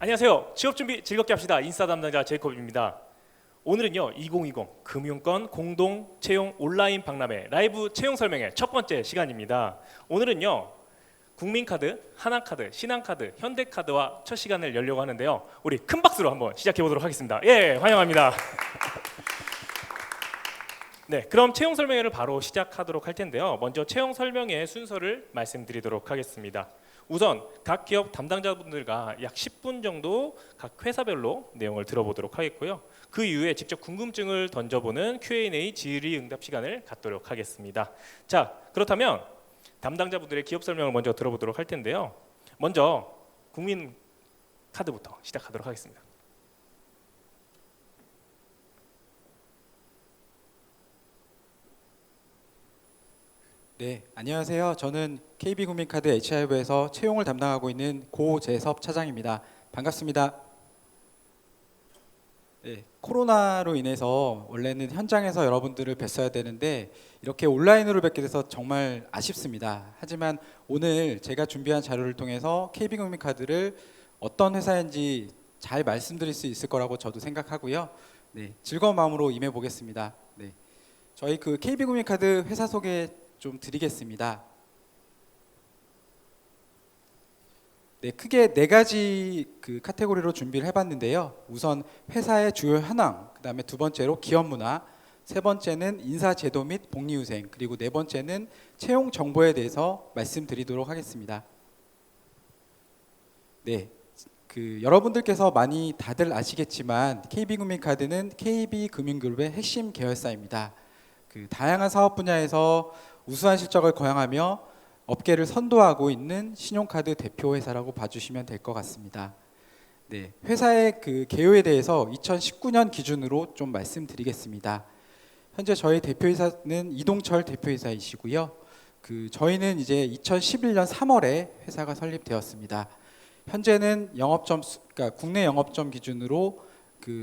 안녕하세요. 취업준비 즐겁게 합시다. 인싸 담당자 제이콥입니다. 오늘은요 2020 금융권 공동 채용 온라인 박람회 라이브 채용 설명회 첫 번째 시간입니다. 오늘은요 국민카드, 하나카드, 신한카드, 현대카드와 첫 시간을 열려고 하는데요. 우리 큰 박수로 한번 시작해 보도록 하겠습니다. 예, 환영합니다. 네, 그럼 채용 설명회를 바로 시작하도록 할 텐데요. 먼저 채용 설명회 순서를 말씀드리도록 하겠습니다. 우선 각 기업 담당자분들과 약 10분 정도 각 회사별로 내용을 들어보도록 하겠고요. 그 이후에 직접 궁금증을 던져보는 Q&A 질의응답 시간을 갖도록 하겠습니다. 자, 그렇다면 담당자분들의 기업 설명을 먼저 들어보도록 할 텐데요. 먼저 국민카드부터 시작하도록 하겠습니다. 네, 안녕하세요. 저는 KB국민카드 HI부에서 채용을 담당하고 있는 고재섭 차장입니다. 반갑습니다. 네, 코로나로 인해서 원래는 현장에서 여러분들을 뵀어야 되는데 이렇게 온라인으로 뵙게 돼서 정말 아쉽습니다. 하지만 오늘 제가 준비한 자료를 통해서 KB국민카드를 어떤 회사인지 잘 말씀드릴 수 있을 거라고 저도 생각하고요. 네, 즐거운 마음으로 임해 보겠습니다. 네, 저희 KB국민카드 회사 소개 좀 드리겠습니다. 네, 크게 네 가지 카테고리로 준비를 해봤는데요. 우선 회사의 주요 현황, 그 다음에 두 번째로 기업 문화, 세 번째는 인사 제도 및 복리후생, 그리고 네 번째는 채용 정보에 대해서 말씀드리도록 하겠습니다. 네, 여러분들께서 많이 다들 아시겠지만 KB국민카드는 KB금융그룹의 핵심 계열사입니다. 다양한 사업 분야에서 우수한 실적을 거양하며 업계를 선도하고 있는 신용카드 대표 회사라고 봐주시면 될 것 같습니다. 네, 회사의 개요에 대해서 2019년 기준으로 좀 말씀드리겠습니다. 현재 저희 대표이사는 이동철 대표이사이시고요. 저희는 이제 2011년 3월에 회사가 설립되었습니다. 현재는 영업점 그러니까 국내 영업점 기준으로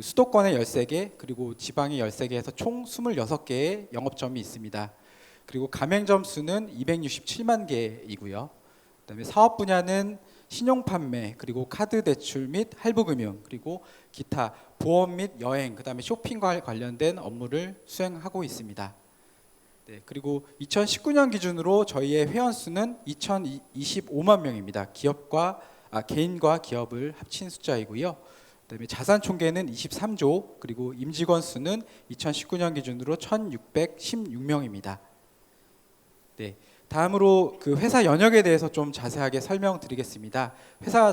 수도권에 13개 그리고 지방에 13개에서 총 26개의 영업점이 있습니다. 그리고 가맹점 수는 267만 개이고요. 그다음에 사업 분야는 신용 판매, 그리고 카드 대출 및 할부 금융, 그리고 기타 보험 및 여행, 그다음에 쇼핑과 관련된 업무를 수행하고 있습니다. 네, 그리고 2019년 기준으로 저희의 회원 수는 2,025만 명입니다. 개인과 기업을 합친 숫자이고요. 그다음에 자산 총계는 23조, 그리고 임직원 수는 2019년 기준으로 1,616명입니다. 네, 다음으로 회사 연역에 대해서 좀 자세하게 설명드리겠습니다.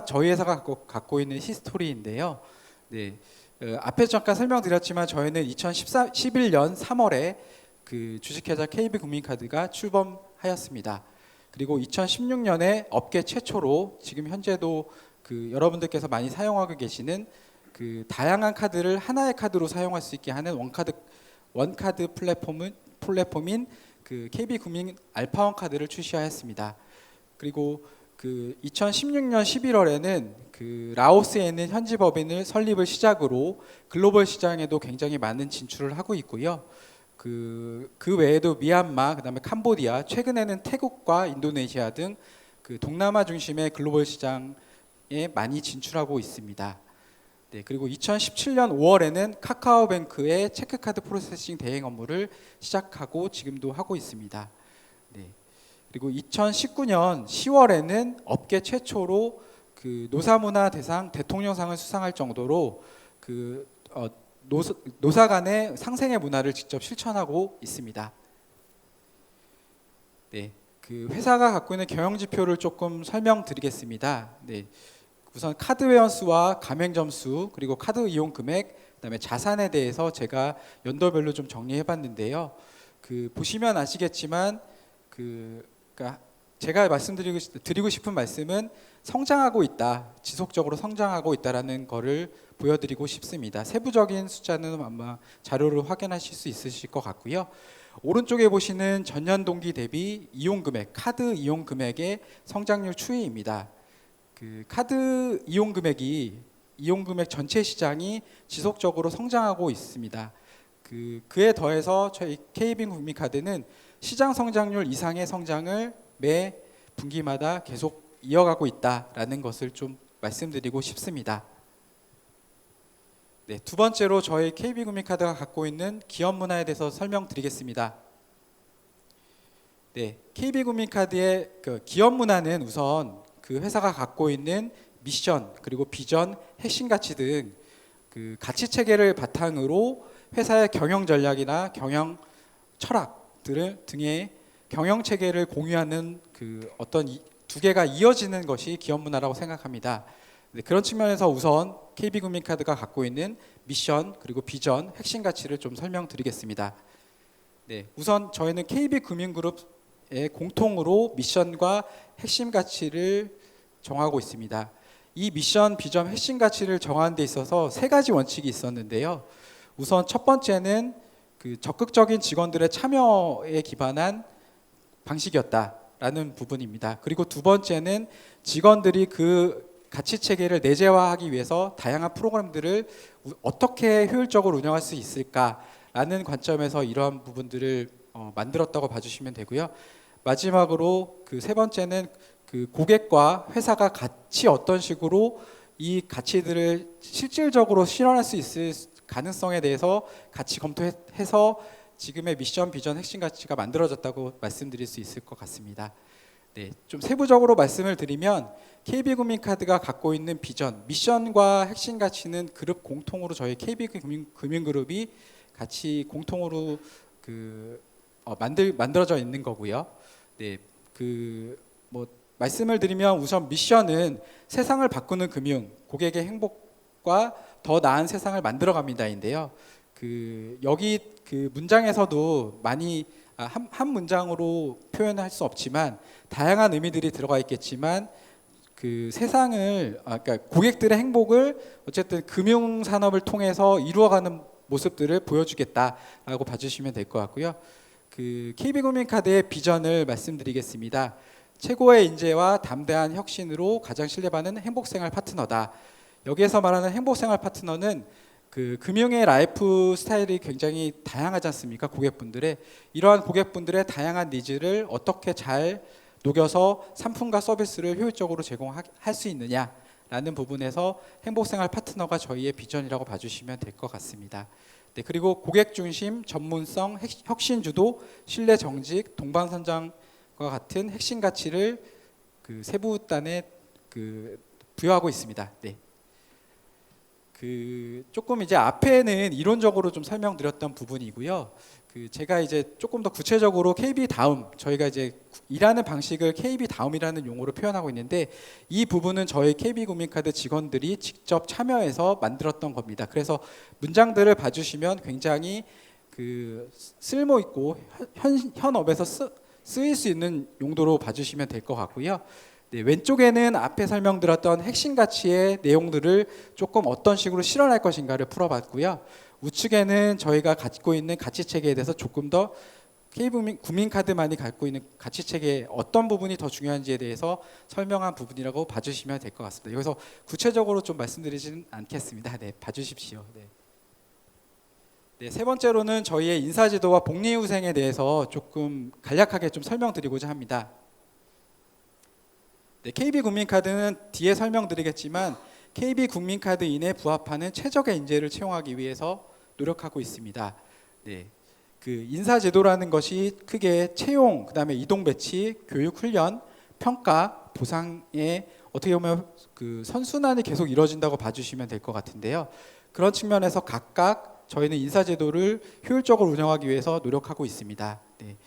저희 회사가 갖고 있는 히스토리인데요. 네, 앞에 잠깐 설명드렸지만 저희는 2011년 3월에 주식회사 KB국민카드가 출범하였습니다. 그리고 2016년에 업계 최초로 지금 현재도 여러분들께서 많이 사용하고 계시는 다양한 카드를 하나의 카드로 사용할 수 있게 하는 원카드 플랫폼인 KB국민 알파원 카드를 출시하였습니다. 그리고 2016년 11월에는 라오스에 있는 현지 법인을 설립을 시작으로 글로벌 시장에도 굉장히 많은 진출을 하고 있고요. 그 외에도 미얀마, 그다음에 캄보디아, 최근에는 태국과 인도네시아 등 동남아 중심의 글로벌 시장에 많이 진출하고 있습니다. 네, 그리고 2017년 5월에는 카카오뱅크의 체크카드 프로세싱 대행 업무를 시작하고 지금도 하고 있습니다. 네, 그리고 2019년 10월에는 업계 최초로 노사문화 대상 대통령상을 수상할 정도로 노사 간의 상생의 문화를 직접 실천하고 있습니다. 네, 회사가 갖고 있는 경영 지표를 조금 설명드리겠습니다. 네, 우선 카드 회원 수와 가맹점 수, 그리고 카드 이용 금액, 그다음에 자산에 대해서 제가 연도별로 좀 정리해봤는데요. 보시면 아시겠지만 그러니까 제가 드리고 싶은 말씀은 성장하고 있다, 지속적으로 성장하고 있다라는 거를 보여드리고 싶습니다. 세부적인 숫자는 아마 자료를 확인하실 수 있으실 것 같고요. 오른쪽에 보시는 전년 동기 대비 이용 금액, 카드 이용 금액의 성장률 추이입니다. 카드 이용 금액 전체 시장이 지속적으로 성장하고 있습니다. 그에 더해서 저희 KB국민카드는 시장 성장률 이상의 성장을 매 분기마다 계속 이어가고 있다라는 것을 좀 말씀드리고 싶습니다. 네, 두 번째로 저희 KB국민카드가 갖고 있는 기업 문화에 대해서 설명드리겠습니다. 네, KB국민카드의 그 기업 문화는 우선 그 회사가 갖고 있는 미션 그리고 비전, 핵심 가치 등 그 가치 체계를 바탕으로 회사의 경영 전략이나 경영 철학들을 등의 경영 체계를 공유하는 그 어떤 두 개가 이어지는 것이 기업 문화라고 생각합니다. 네, 그런 측면에서 우선 KB국민카드가 갖고 있는 미션 그리고 비전, 핵심 가치를 좀 설명드리겠습니다. 네, 우선 저희는 KB금융그룹의 공통으로 미션과 핵심 가치를 정하고 있습니다. 이 미션, 비전, 핵심 가치를 정하는 데 있어서 세 가지 원칙이 있었는데요. 우선 첫 번째는 그 적극적인 직원들의 참여에 기반한 방식이었다라는 부분입니다. 그리고 두 번째는 직원들이 그 가치 체계를 내재화하기 위해서 다양한 프로그램들을 어떻게 효율적으로 운영할 수 있을까라는 관점에서 이러한 부분들을 만들었다고 봐주시면 되고요. 마지막으로 그 세 번째는 그 고객과 회사가 같이 어떤 식으로 이 가치들을 실질적으로 실현할 수 있을 가능성에 대해서 같이 검토해서 지금의 미션, 비전, 핵심 가치가 만들어졌다고 말씀드릴 수 있을 것 같습니다. 네, 좀 세부적으로 말씀을 드리면 KB국민카드가 갖고 있는 비전, 미션과 핵심 가치는 그룹 공통으로 저희 KB금융그룹이 같이 공통으로 만들어져 있는 거고요. 네, 말씀을 드리면 우선 미션은 세상을 바꾸는 금융, 고객의 행복과 더 나은 세상을 만들어갑니다인데요. 여기 그 문장에서도 많이 한 문장으로 표현할 수 없지만 다양한 의미들이 들어가 있겠지만 그 세상을 그러니까 고객들의 행복을 어쨌든 금융 산업을 통해서 이루어가는 모습들을 보여주겠다라고 봐주시면 될 것 같고요. 그 KB국민카드의 비전을 말씀드리겠습니다. 최고의 인재와 담대한 혁신으로 가장 신뢰받는 행복생활 파트너다. 여기에서 말하는 행복생활 파트너는 그 금융의 라이프 스타일이 굉장히 다양하지 않습니까? 고객분들의 이러한 고객분들의 다양한 니즈를 어떻게 잘 녹여서 상품과 서비스를 효율적으로 제공할 수 있느냐라는 부분에서 행복생활 파트너가 저희의 비전이라고 봐주시면 될 것 같습니다. 네, 그리고 고객 중심, 전문성, 혁신 주도, 신뢰 정직, 동방선장과 같은 핵심 가치를 그 세부단에 부여하고 있습니다. 네. 조금 이제 앞에는 이론적으로 좀 설명드렸던 부분이고요. 제가 이제 조금 더 구체적으로 KB 다음, 저희가 이제 일하는 방식을 KB 다음이라는 용어로 표현하고 있는데 이 부분은 저희 KB국민카드 직원들이 직접 참여해서 만들었던 겁니다. 그래서 문장들을 봐주시면 굉장히 쓸모 있고 현업에서 쓰일 수 있는 용도로 봐주시면 될 것 같고요. 네, 왼쪽에는 앞에 설명드렸던 핵심 가치의 내용들을 조금 어떤 식으로 실현할 것인가를 풀어봤고요. 우측에는 저희가 갖고 있는 가치 체계에 대해서 조금 더 KB국민카드만이 갖고 있는 가치 체계의 어떤 부분이 더 중요한지에 대해서 설명한 부분이라고 봐주시면 될 것 같습니다. 여기서 구체적으로 좀 말씀드리지는 않겠습니다. 네, 봐주십시오. 네. 네, 세 번째로는 저희의 인사지도와 복리후생에 대해서 조금 간략하게 좀 설명드리고자 합니다. 네, KB국민카드는 뒤에 설명드리겠지만 KB국민카드인에 부합하는 최적의 인재를 채용하기 위해서 노력하고 있습니다. 네, 인사제도라는 것이 크게 채용, 그다음에 이동 배치, 교육 훈련, 평가, 보상에 어떻게 보면 선순환이 계속 이루어진다고 봐주시면 될 것 같은데요. 그런 측면에서 각각 저희는 인사제도를 효율적으로 운영하기 위해서 노력하고 있습니다. 네.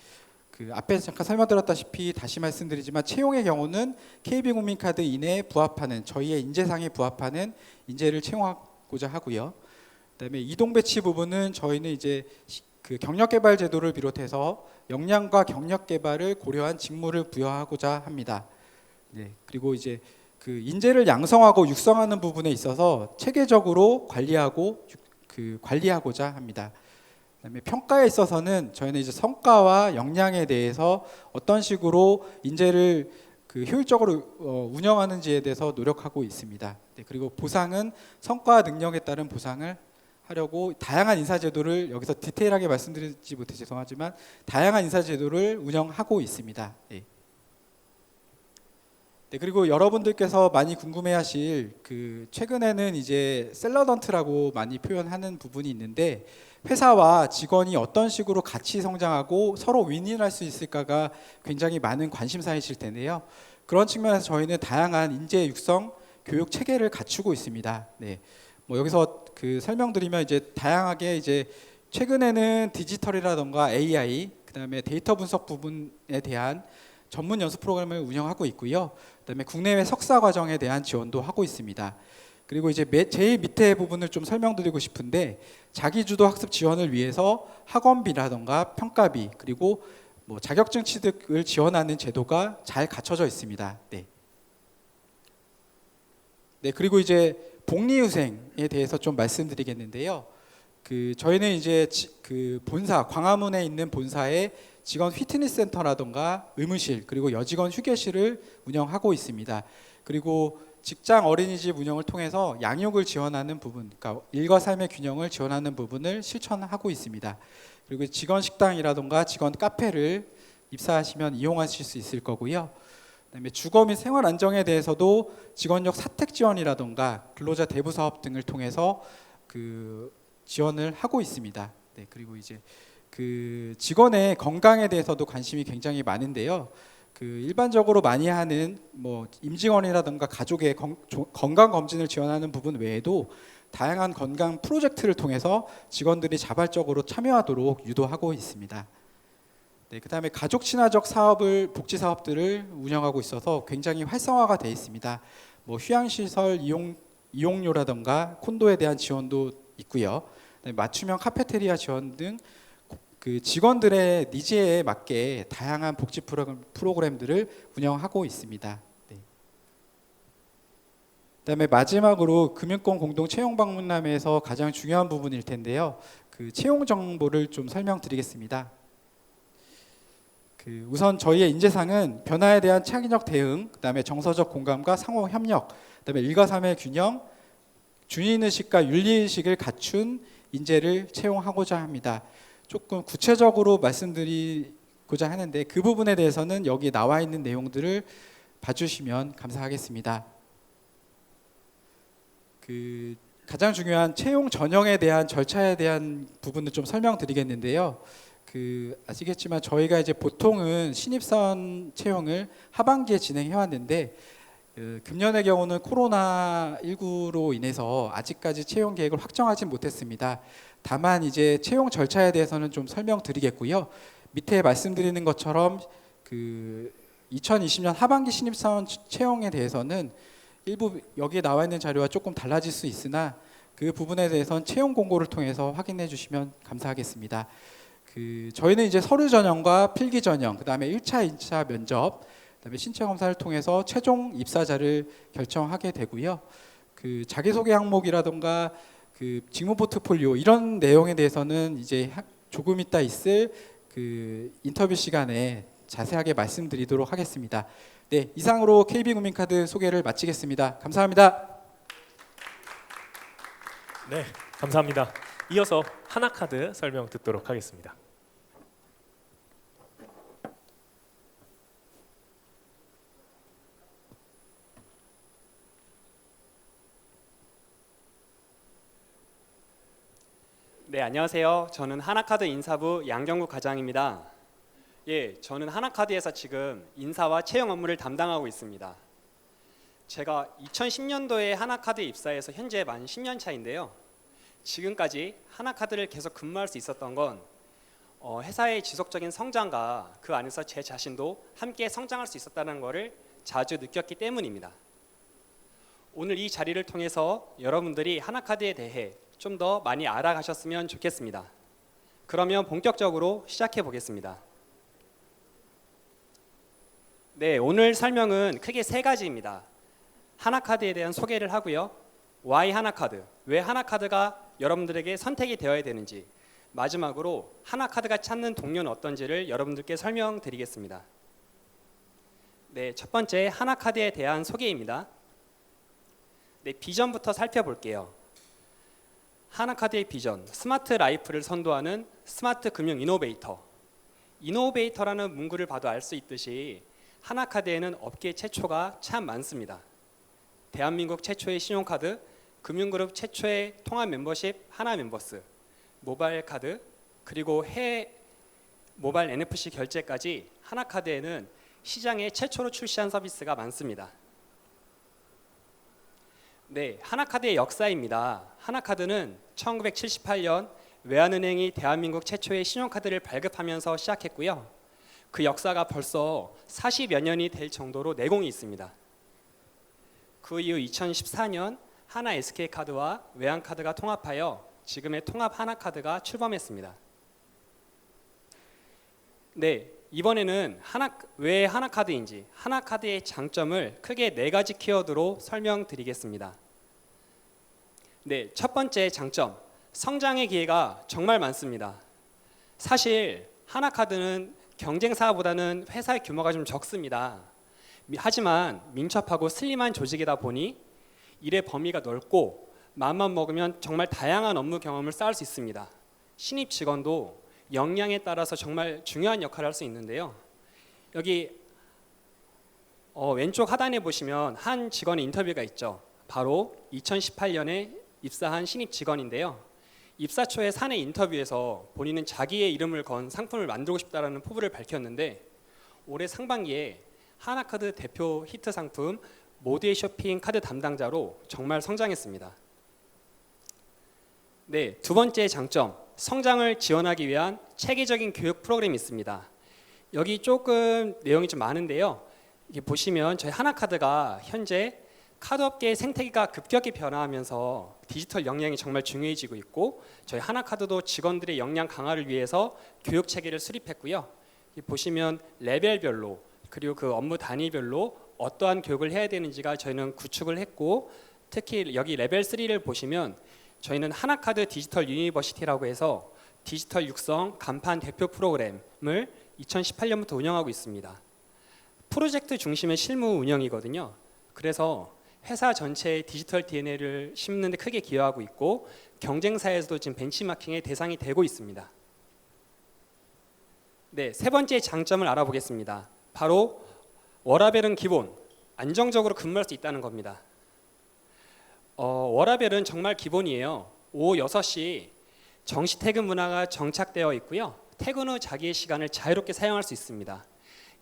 앞에 잠깐 설명드렸다시피 다시 말씀드리지만 채용의 경우는 KB국민카드인에 부합하는 저희의 인재상에 부합하는 인재를 채용하고자 하고요. 그다음에 이동 배치 부분은 저희는 이제 경력 개발 제도를 비롯해서 역량과 경력 개발을 고려한 직무를 부여하고자 합니다. 네, 그리고 이제 인재를 양성하고 육성하는 부분에 있어서 체계적으로 관리하고자 합니다. 그다음에 평가에 있어서는 저희는 이제 성과와 역량에 대해서 어떤 식으로 인재를 효율적으로 운영하는지에 대해서 노력하고 있습니다. 네, 그리고 보상은 성과와 능력에 따른 보상을 하려고 다양한 인사제도를 여기서 디테일하게 말씀드리지 못해 죄송하지만 다양한 인사제도를 운영하고 있습니다. 네. 네, 그리고 여러분들께서 많이 궁금해하실 최근에는 이제 셀러던트라고 많이 표현하는 부분이 있는데 회사와 직원이 어떤 식으로 같이 성장하고 서로 윈윈할 수 있을까가 굉장히 많은 관심사이실 텐데요. 그런 측면에서 저희는 다양한 인재 육성 교육 체계를 갖추고 있습니다. 네, 뭐 여기서 설명드리면 이제 다양하게 이제 최근에는 디지털이라던가 AI, 그다음에 데이터 분석 부분에 대한 전문 연수 프로그램을 운영하고 있고요. 그다음에 국내외 석사 과정에 대한 지원도 하고 있습니다. 그리고 이제 제일 밑에 부분을 좀 설명드리고 싶은데 자기주도 학습 지원을 위해서 학원비라던가 평가비 그리고 뭐 자격증 취득을 지원하는 제도가 잘 갖춰져 있습니다. 네. 네, 그리고 이제 복리후생에 대해서 좀 말씀드리겠는데요. 저희는 이제 본사 광화문에 있는 본사에 직원 피트니스 센터라던가 의무실 그리고 여직원 휴게실을 운영하고 있습니다. 그리고 직장 어린이집 운영을 통해서 양육을 지원하는 부분, 그러니까 일과 삶의 균형을 지원하는 부분을 실천하고 있습니다. 그리고 직원 식당이라던가 직원 카페를 입사하시면 이용하실 수 있을 거고요. 그다음에 주거 및 생활 안정에 대해서도 직원력 사택 지원이라던가 근로자 대부 사업 등을 통해서 지원을 하고 있습니다. 네, 그리고 이제 직원의 건강에 대해서도 관심이 굉장히 많은데요. 일반적으로 많이 하는 뭐 임직원이라든가 가족의 건강 검진을 지원하는 부분 외에도 다양한 건강 프로젝트를 통해서 직원들이 자발적으로 참여하도록 유도하고 있습니다. 네, 그다음에 가족 친화적 복지 사업들을 운영하고 있어서 굉장히 활성화가 되어 있습니다. 뭐 휴양시설 이용료라든가 콘도에 대한 지원도 있고요. 맞춤형 카페테리아 지원 등 직원들의 니즈에 맞게 다양한 복지 프로그램들을 운영하고 있습니다. 네. 그다음에 마지막으로 금융권 공동 채용 방문함에서 가장 중요한 부분일 텐데요. 채용 정보를 좀 설명드리겠습니다. 우선 저희의 인재상은 변화에 대한 창의적 대응, 그다음에 정서적 공감과 상호 협력, 그다음에 일과 삶의 균형, 주인의식과 윤리의식을 갖춘 인재를 채용하고자 합니다. 조금 구체적으로 말씀드리고자 하는데 그 부분에 대해서는 여기 나와 있는 내용들을 봐주시면 감사하겠습니다. 가장 중요한 채용 전형에 대한 절차에 대한 부분을 좀 설명드리겠는데요. 아시겠지만 저희가 이제 보통은 신입사원 채용을 하반기에 진행해 왔는데 금년의 경우는 코로나19로 인해서 아직까지 채용 계획을 확정하지 못했습니다. 다만 이제 채용 절차에 대해서는 좀 설명드리겠고요. 밑에 말씀드리는 것처럼 2020년 하반기 신입사원 채용에 대해서는 일부 여기에 나와 있는 자료와 조금 달라질 수 있으나 그 부분에 대해서는 채용 공고를 통해서 확인해 주시면 감사하겠습니다. 저희는 이제 서류 전형과 필기 전형, 그다음에 1차, 2차 면접, 그다음에 신체 검사를 통해서 최종 입사자를 결정하게 되고요. 자기소개 항목이라던가 직무 포트폴리오 이런 내용에 대해서는 이제 조금 이따 있을 인터뷰 시간에 자세하게 말씀드리도록 하겠습니다. 네, 이상으로 KB국민카드 소개를 마치겠습니다. 감사합니다. 네, 감사합니다. 이어서 하나카드 설명 듣도록 하겠습니다. 네, 안녕하세요. 저는 하나카드 인사부 양경국 과장입니다. 예, 저는 하나카드에서 지금 인사와 채용 업무를 담당하고 있습니다. 제가 2010년도에 하나카드에 입사해서 현재 만 10년 차인데요. 지금까지 하나카드를 계속 근무할 수 있었던 건 회사의 지속적인 성장과 그 안에서 제 자신도 함께 성장할 수 있었다는 것을 자주 느꼈기 때문입니다. 오늘 이 자리를 통해서 여러분들이 하나카드에 대해 좀 더 많이 알아가셨으면 좋겠습니다. 그러면 본격적으로 시작해 보겠습니다. 네, 오늘 설명은 크게 세 가지입니다. 하나카드에 대한 소개를 하고요. Why 하나카드? 왜 하나카드가 여러분들에게 선택이 되어야 되는지, 마지막으로 하나카드가 찾는 동료는 어떤지를 여러분들께 설명드리겠습니다. 네, 첫 번째 하나카드에 대한 소개입니다. 네, 비전부터 살펴볼게요. 하나카드의 비전, 스마트 라이프를 선도하는 스마트 금융 이노베이터. 이노베이터라는 문구를 봐도 알 수 있듯이 하나카드에는 업계 최초가 참 많습니다. 대한민국 최초의 신용카드, 금융그룹 최초의 통합 멤버십 하나멤버스, 모바일 카드, 그리고 해외 모바일 NFC 결제까지 하나카드에는 시장에 최초로 출시한 서비스가 많습니다. 네, 하나카드의 역사입니다. 하나카드는 1978년 외환은행이 대한민국 최초의 신용카드를 발급하면서 시작했고요. 그 역사가 벌써 40여 년이 될 정도로 내공이 있습니다. 그 이후 2014년 하나 SK카드와 외환카드가 통합하여 지금의 통합 하나카드가 출범했습니다. 네, 이번에는 왜 하나카드인지, 하나카드의 장점을 크게 4가지 키워드로 설명드리겠습니다. 네, 첫 번째 장점, 성장의 기회가 정말 많습니다. 사실 하나카드는 경쟁사보다는 회사의 규모가 좀 적습니다. 하지만 민첩하고 슬림한 조직이다 보니 일의 범위가 넓고 마음만 먹으면 정말 다양한 업무 경험을 쌓을 수 있습니다. 신입 직원도 역량에 따라서 정말 중요한 역할을 할 수 있는데요. 여기 왼쪽 하단에 보시면 한 직원의 인터뷰가 있죠. 바로 2018년에 입사한 신입 직원인데요. 입사 초에 사내 인터뷰에서 본인은 자기의 이름을 건 상품을 만들고 싶다라는 포부를 밝혔는데 올해 상반기에 하나카드 대표 히트 상품 모두의 쇼핑 카드 담당자로 정말 성장했습니다. 네, 두 번째 장점, 성장을 지원하기 위한 체계적인 교육 프로그램이 있습니다. 여기 조금 내용이 좀 많은데요. 이게 보시면 저희 하나카드가 현재 카드업계의 생태계가 급격히 변화하면서 디지털 역량이 정말 중요해지고 있고 저희 하나카드도 직원들의 역량 강화를 위해서 교육 체계를 수립했고요. 보시면 레벨별로 그리고 그 업무 단위별로 어떠한 교육을 해야 되는지가 저희는 구축을 했고 특히 여기 레벨 3를 보시면 저희는 하나카드 디지털 유니버시티라고 해서 디지털 육성 간판 대표 프로그램을 2018년부터 운영하고 있습니다. 프로젝트 중심의 실무 운영이거든요. 그래서 회사 전체의 디지털 DNA를 심는 데 크게 기여하고 있고 경쟁사에서도 지금 벤치마킹의 대상이 되고 있습니다. 네, 세 번째 장점을 알아보겠습니다. 바로 워라벨은 기본, 안정적으로 근무할 수 있다는 겁니다. 워라벨은 정말 기본이에요. 오후 6시 정시 퇴근 문화가 정착되어 있고요. 퇴근 후 자기의 시간을 자유롭게 사용할 수 있습니다.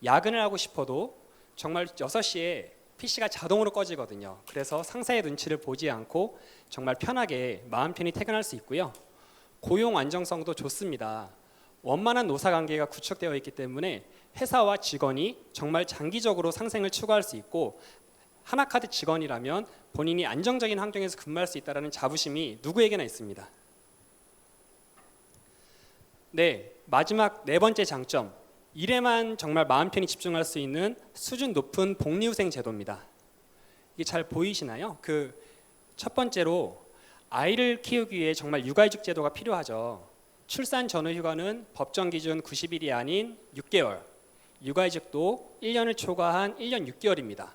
야근을 하고 싶어도 정말 6시에 PC가 자동으로 꺼지거든요. 그래서 상사의 눈치를 보지 않고 정말 편하게 마음 편히 퇴근할 수 있고요. 고용 안정성도 좋습니다. 원만한 노사관계가 구축되어 있기 때문에 회사와 직원이 정말 장기적으로 상생을 추구할 수 있고 하나카드 직원이라면 본인이 안정적인 환경에서 근무할 수 있다는 자부심이 누구에게나 있습니다. 네, 마지막 네 번째 장점, 일에만 정말 마음 편히 집중할 수 있는 수준 높은 복리후생 제도입니다. 이게 잘 보이시나요? 첫 번째로 아이를 키우기 위해 정말 육아휴직 제도가 필요하죠. 출산 전후 휴가는 법정 기준 90일이 아닌 6개월, 육아휴직도 1년을 초과한 1년 6개월입니다.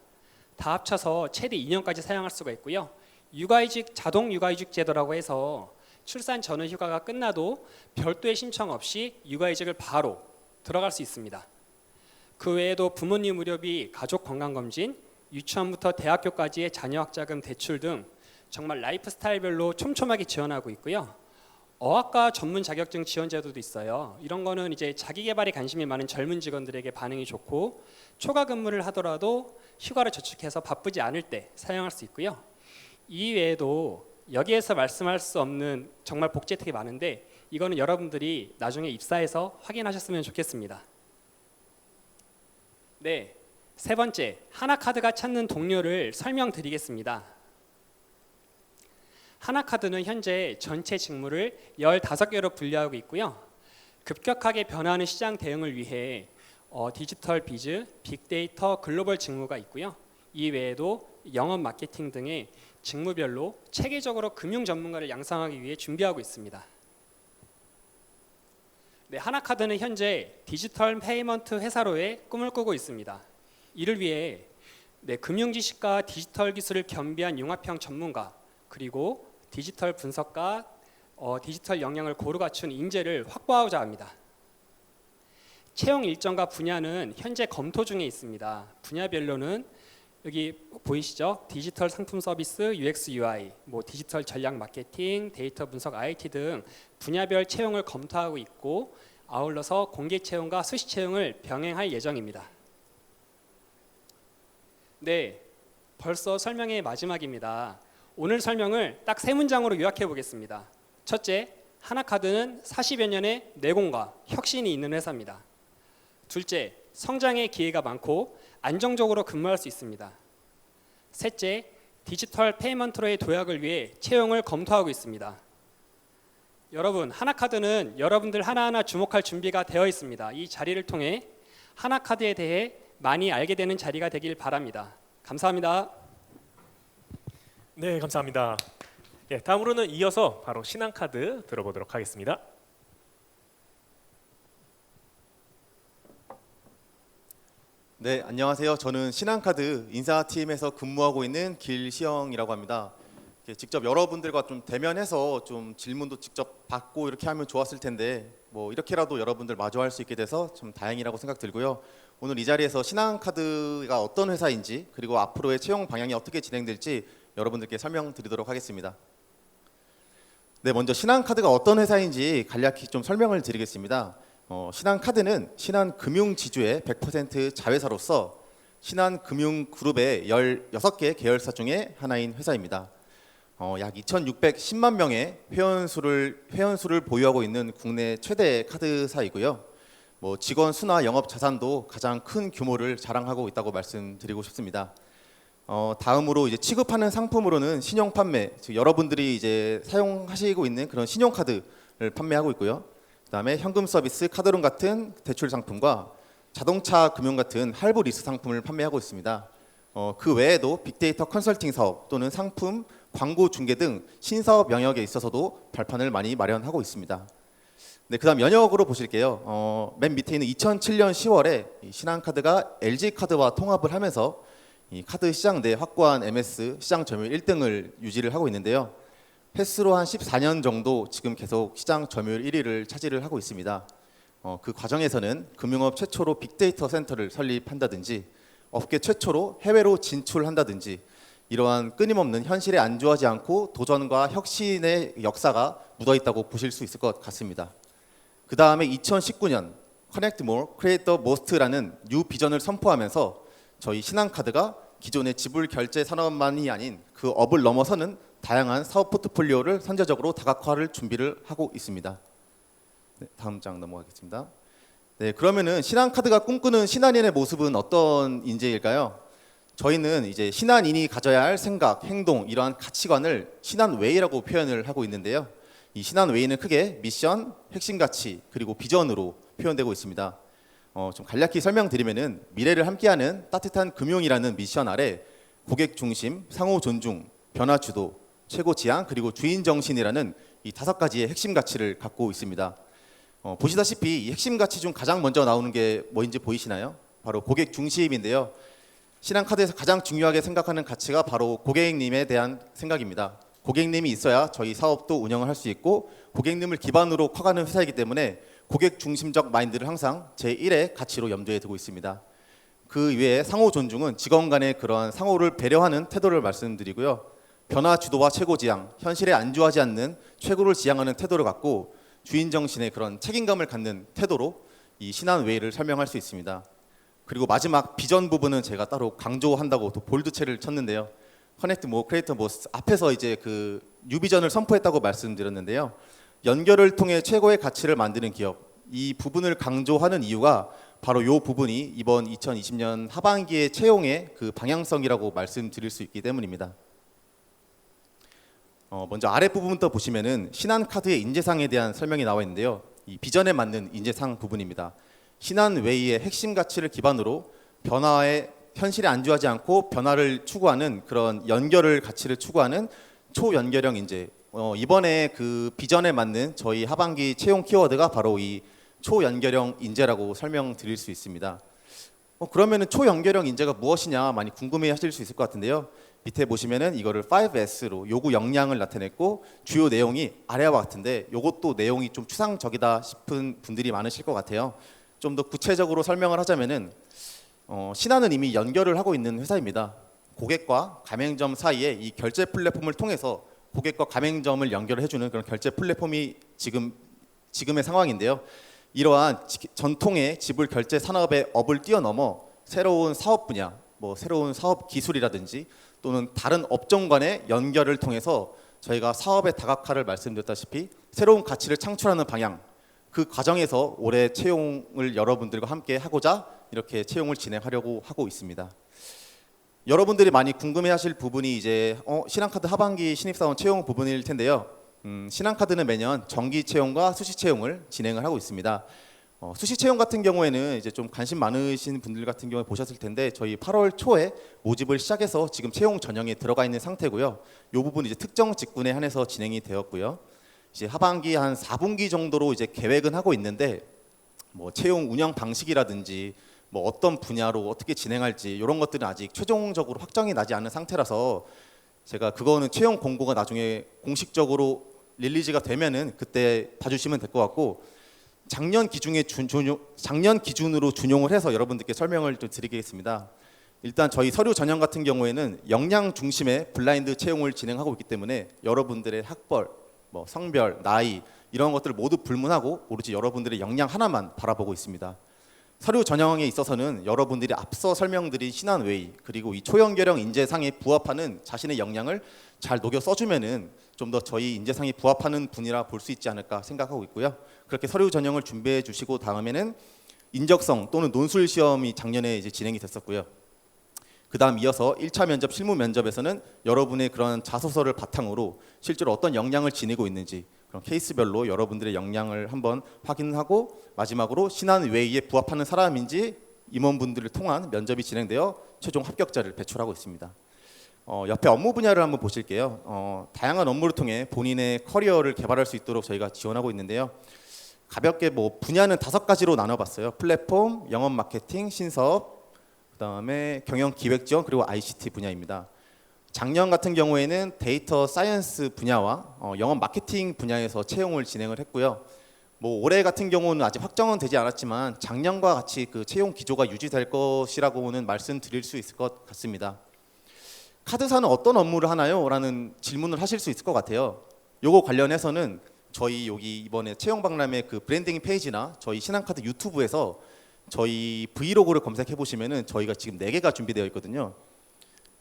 다 합쳐서 최대 2년까지 사용할 수가 있고요. 육아휴직 자동 육아휴직 제도라고 해서 출산 전후 휴가가 끝나도 별도의 신청 없이 육아휴직을 바로 들어갈 수 있습니다. 그 외에도 부모님 의료비, 가족 건강검진, 유치원부터 대학교까지의 자녀학자금 대출 등 정말 라이프 스타일별로 촘촘하게 지원하고 있고요. 어학과 전문 자격증 지원 제도도 있어요. 이런 거는 이제 자기 개발에 관심이 많은 젊은 직원들에게 반응이 좋고 초과 근무를 하더라도 휴가를 저축해서 바쁘지 않을 때 사용할 수 있고요. 이 외에도 여기에서 말씀할 수 없는 정말 복지 혜택이 많은데 이거는 여러분들이 나중에 입사해서 확인하셨으면 좋겠습니다. 네, 세 번째, 하나카드가 찾는 동료를 설명드리겠습니다. 하나카드는 현재 전체 직무를 15개로 분류하고 있고요. 급격하게 변화하는 시장 대응을 위해 디지털 비즈, 빅데이터, 글로벌 직무가 있고요. 이 외에도 영업 마케팅 등의 직무별로 체계적으로 금융 전문가를 양성하기 위해 준비하고 있습니다. 네, 하나카드는 현재 디지털 페이먼트 회사로의 꿈을 꾸고 있습니다. 이를 위해 금융 지식과 디지털 기술을 겸비한 융합형 전문가 그리고 디지털 분석가, 디지털 역량을 고루 갖춘 인재를 확보하고자 합니다. 채용 일정과 분야는 현재 검토 중에 있습니다. 분야별로는 여기 보이시죠? 디지털 상품 서비스, UX, UI, 디지털 전략 마케팅, 데이터 분석, IT 등 분야별 채용을 검토하고 있고 아울러서 공개 채용과 수시 채용을 병행할 예정입니다. 네, 벌써 설명의 마지막입니다. 오늘 설명을 딱 3문장으로 요약해 보겠습니다. 첫째, 하나카드는 40여 년의 내공과 혁신이 있는 회사입니다. 둘째, 성장의 기회가 많고 안정적으로 근무할 수 있습니다. 셋째, 디지털 페이먼트로의 도약을 위해 채용을 검토하고 있습니다. 여러분, 하나카드는 여러분들 하나하나 주목할 준비가 되어 있습니다. 이 자리를 통해 하나카드에 대해 많이 알게 되는 자리가 되길 바랍니다. 감사합니다. 네, 감사합니다. 예, 다음으로는 이어서 바로 신한카드 들어보도록 하겠습니다. 네, 안녕하세요. 저는 신한카드 인사팀에서 근무하고 있는 길시영이라고 합니다. 직접 여러분들과 좀 대면해서 좀 질문도 직접 받고 이렇게 하면 좋았을 텐데 이렇게라도 여러분들 마주할 수 있게 돼서 좀 다행이라고 생각 들고요. 오늘 이 자리에서 신한카드가 어떤 회사인지 그리고 앞으로의 채용 방향이 어떻게 진행될지 여러분들께 설명드리도록 하겠습니다. 네, 먼저 신한카드가 어떤 회사인지 간략히 좀 설명을 드리겠습니다. 신한카드는 신한금융지주의 100% 자회사로서 신한금융그룹의 16개 계열사 중에 하나인 회사입니다. 약 2,610만 명의 회원수를 보유하고 있는 국내 최대 카드사이고요. 직원 수나 영업 자산도 가장 큰 규모를 자랑하고 있다고 말씀드리고 싶습니다. 다음으로 이제 취급하는 상품으로는 신용 판매, 즉 여러분들이 이제 사용하시고 있는 그런 신용카드를 판매하고 있고요. 그다음에 현금 서비스, 카드론 같은 대출 상품과 자동차 금융 같은 할부 리스 상품을 판매하고 있습니다. 그 외에도 빅데이터 컨설팅 사업 또는 상품, 광고 중개 등 신사업 영역에 있어서도 발판을 많이 마련하고 있습니다. 네, 그다음 연역으로 보실게요. 맨 밑에 있는 2007년 10월에 신한카드가 LG카드와 통합을 하면서 이 카드 시장 내 확고한 MS 시장 점유율 1등을 유지를 하고 있는데요. 횟수로 한 14년 정도 지금 계속 시장 점유율 1위를 차지를 하고 있습니다. 그 과정에서는 금융업 최초로 빅데이터 센터를 설립한다든지 업계 최초로 해외로 진출한다든지 이러한 끊임없는 현실에 안주하지 않고 도전과 혁신의 역사가 묻어있다고 보실 수 있을 것 같습니다. 그 다음에 2019년 Connect More, Create the Most라는 뉴 비전을 선포하면서 저희 신한카드가 기존의 지불 결제 산업만이 아닌 그 업을 넘어서는 다양한 사업 포트폴리오를 선제적으로 다각화를 준비를 하고 있습니다. 네, 다음 장 넘어가겠습니다. 네, 그러면은 신한카드가 꿈꾸는 신한인의 모습은 어떤 인재일까요? 저희는 이제 신한인이 가져야 할 생각, 행동, 이러한 가치관을 신한웨이라고 표현을 하고 있는데요. 이 신한웨이는 크게 미션, 핵심 가치, 그리고 비전으로 표현되고 있습니다. 좀 간략히 설명드리면은 미래를 함께하는 따뜻한 금융이라는 미션 아래 고객 중심, 상호 존중, 변화 주도, 최고 지향, 그리고 주인 정신이라는 이 5가지의 핵심 가치를 갖고 있습니다. 보시다시피 이 핵심 가치 중 가장 먼저 나오는 게 뭐인지 보이시나요? 바로 고객 중심인데요. 신한카드에서 가장 중요하게 생각하는 가치가 바로 고객님에 대한 생각입니다. 고객님이 있어야 저희 사업도 운영을 할 수 있고 고객님을 기반으로 커가는 회사이기 때문에 고객 중심적 마인드를 항상 제1의 가치로 염두에 두고 있습니다. 그 외에 상호 존중은 직원 간의 그러한 상호를 배려하는 태도를 말씀드리고요. 변화 주도와 최고 지향, 현실에 안주하지 않는 최고를 지향하는 태도를 갖고 주인 정신의 그런 책임감을 갖는 태도로 이 신한웨이를 설명할 수 있습니다. 그리고 마지막 비전 부분은 제가 따로 강조한다고 또 볼드체를 쳤는데요. 커넥트 모 크리에이터 모스 앞에서 이제 그 뉴비전을 선포했다고 말씀드렸는데요. 연결을 통해 최고의 가치를 만드는 기업, 이 부분을 강조하는 이유가 바로 이 부분이 이번 2020년 하반기의 채용의 그 방향성이라고 말씀드릴 수 있기 때문입니다. 먼저 아랫부분부터 보시면은 신한카드의 인재상에 대한 설명이 나와 있는데요. 이 비전에 맞는 인재상 부분입니다. 신한웨이의 핵심 가치를 기반으로 변화에 현실에 안주하지 않고 변화를 추구하는 그런 연결을 가치를 추구하는 초연결형 인재. 이번에 그 비전에 맞는 저희 하반기 채용 키워드가 바로 이 초연결형 인재라고 설명드릴 수 있습니다. 그러면은 초연결형 인재가 무엇이냐 많이 궁금해하실 수 있을 것 같은데요. 밑에 보시면은 이거를 5S로 요구 역량을 나타냈고 주요 내용이 아래와 같은데 요것도 내용이 좀 추상적이다 싶은 분들이 많으실 것 같아요. 좀 더 구체적으로 설명을 하자면은 신한은 이미 연결을 하고 있는 회사입니다. 고객과 가맹점 사이에 이 결제 플랫폼을 통해서 고객과 가맹점을 연결해주는 그런 결제 플랫폼이 지금의 상황인데요. 이러한 전통의 지불 결제 산업의 업을 뛰어넘어 새로운 사업 분야, 뭐 새로운 사업 기술이라든지 또는 다른 업종 간의 연결을 통해서 저희가 사업의 다각화를 말씀드렸다시피 새로운 가치를 창출하는 방향, 그 과정에서 올해 채용을 여러분들과 함께 하고자 이렇게 채용을 진행하려고 하고 있습니다. 여러분들이 많이 궁금해하실 부분이 이제 신한카드 하반기 신입사원 채용 부분일 텐데요. 신한카드는 매년 정기 채용과 수시 채용을 진행을 하고 있습니다. 수시 채용 같은 경우에는 이제 좀 관심 많으신 분들 같은 경우에 보셨을 텐데 저희 8월 초에 모집을 시작해서 지금 채용 전형에 들어가 있는 상태고요. 이 부분 이제 특정 직군에 한해서 진행이 되었고요. 이제 하반기 한 4분기 정도로 이제 계획은 하고 있는데 뭐 채용 운영 방식이라든지 뭐 어떤 분야로 어떻게 진행할지 이런 것들은 아직 최종적으로 확정이 나지 않은 상태라서 제가 그거는 채용 공고가 나중에 공식적으로 릴리즈가 되면은 그때 봐주시면 될 것 같고 작년 기준으로 준용을 해서 여러분들께 설명을 좀 드리겠습니다. 일단 저희 서류 전형 같은 경우에는 역량 중심의 블라인드 채용을 진행하고 있기 때문에 여러분들의 학벌, 뭐 성별, 나이 이런 것들을 모두 불문하고 오로지 여러분들의 역량 하나만 바라보고 있습니다. 서류 전형에 있어서는 여러분들이 앞서 설명드린 신한웨이 그리고 이 초연계령 인재상에 부합하는 자신의 역량을 잘 녹여 써주면은 좀 더 저희 인재상에 부합하는 분이라 볼 수 있지 않을까 생각하고 있고요. 그렇게 서류 전형을 준비해 주시고 다음에는 인적성 또는 논술 시험이 작년에 이제 진행이 됐었고요. 그다음 이어서 1차 면접 실무 면접에서는 여러분의 그런 자소서를 바탕으로 실제로 어떤 역량을 지니고 있는지 그런 케이스별로 여러분들의 역량을 한번 확인하고 마지막으로 신한웨이에 부합하는 사람인지 임원분들을 통한 면접이 진행되어 최종 합격자를 배출하고 있습니다. 옆에 업무 분야를 한번 보실게요. 다양한 업무를 통해 본인의 커리어를 개발할 수 있도록 저희가 지원하고 있는데요. 가볍게 뭐 분야는 5가지로 나눠봤어요. 플랫폼, 영업 마케팅, 신사업, 그다음에 경영 기획 지원 그리고 ICT 분야입니다. 작년 같은 경우에는 데이터 사이언스 분야와 영업 마케팅 분야에서 채용을 진행을 했고요. 뭐 올해 같은 경우는 아직 확정은 되지 않았지만 작년과 같이 그 채용 기조가 유지될 것이라고는 말씀드릴 수 있을 것 같습니다. 카드사는 어떤 업무를 하나요? 라는 질문을 하실 수 있을 것 같아요. 요거 관련해서는 저희 여기 이번에 채용 박람회 그 브랜딩 페이지나 저희 신한카드 유튜브에서 저희 브이로그를 검색해 보시면은 저희가 지금 4개가 준비되어 있거든요.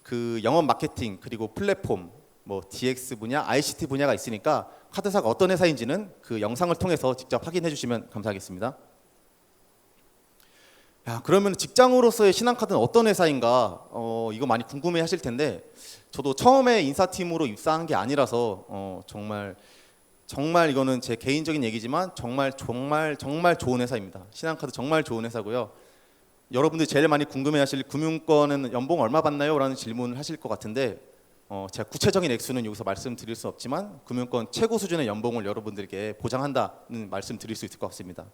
그 영업 마케팅 그리고 플랫폼 뭐 DX 분야, ICT 분야가 있으니까 카드사가 어떤 회사인지는 그 영상을 통해서 직접 확인해 주시면 감사하겠습니다. 야, 그러면 직장으로서의 신한카드는 어떤 회사인가 이거 많이 궁금해 하실 텐데 저도 처음에 인사팀으로 입사한 게 아니라서 정말 이거는 제 개인적인 얘기지만 정말 좋은 회사입니다. 신한카드 정말 좋은 회사고요. 여러분들이 제일 많이 궁금해하실 금융권은 연봉 얼마 받나요? 라는 질문을 하실 것 같은데 제가 구체적인 액수는 여기서 말씀드릴 수 없지만 금융권 최고 수준의 연봉을 여러분들께 보장한다는 말씀드릴 수 있을 것 같습니다.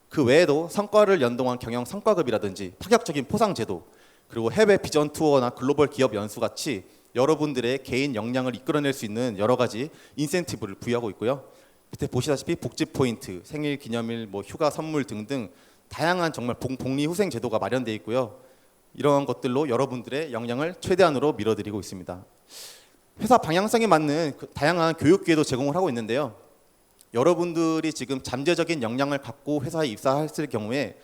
그 외에도 성과를 연동한 경영 성과급이라든지 파격적인 포상 제도 그리고 해외 비전 투어나 글로벌 기업 연수 같이 여러분들의 개인 역량을 이끌어낼 수 있는 여러 가지 인센티브를 부여하고 있고요. 밑에 보시다시피 복지 포인트, 생일 기념일, 뭐 휴가 선물 등등 다양한 정말 복리후생 제도가 마련되어 있고요. 이러한 것들로 여러분들의 역량을 최대한으로 밀어드리고 있습니다. 회사 방향성에 맞는 다양한 교육 기회도 제공을 하고 있는데요. 여러분들이 지금 잠재적인 역량을 갖고 회사에 입사했을 경우에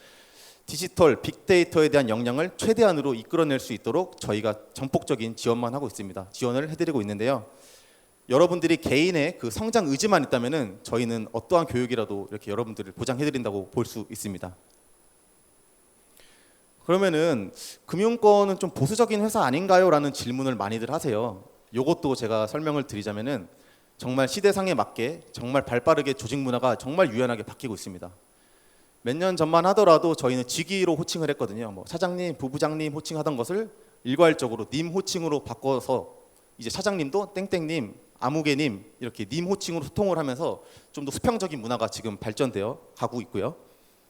디지털, 빅데이터에 대한 역량을 최대한으로 이끌어낼 수 있도록 저희가 전폭적인 지원만 하고 있습니다. 지원을 해드리고 있는데요. 여러분들이 개인의 그 성장 의지만 있다면은 저희는 어떠한 교육이라도 이렇게 여러분들을 보장해드린다고 볼 수 있습니다. 그러면은 금융권은 좀 보수적인 회사 아닌가요? 라는 질문을 많이들 하세요. 이것도 제가 설명을 드리자면은 정말 시대상에 맞게 정말 발빠르게 조직 문화가 정말 유연하게 바뀌고 있습니다. 몇 년 전만 하더라도 저희는 직위로 호칭을 했거든요. 뭐 차장님, 부부장님 호칭하던 것을 일괄적으로 님 호칭으로 바꿔서 이제 차장님도 땡땡님, 아무개님 이렇게 님 호칭으로 소통을 하면서 좀 더 수평적인 문화가 지금 발전되어 가고 있고요.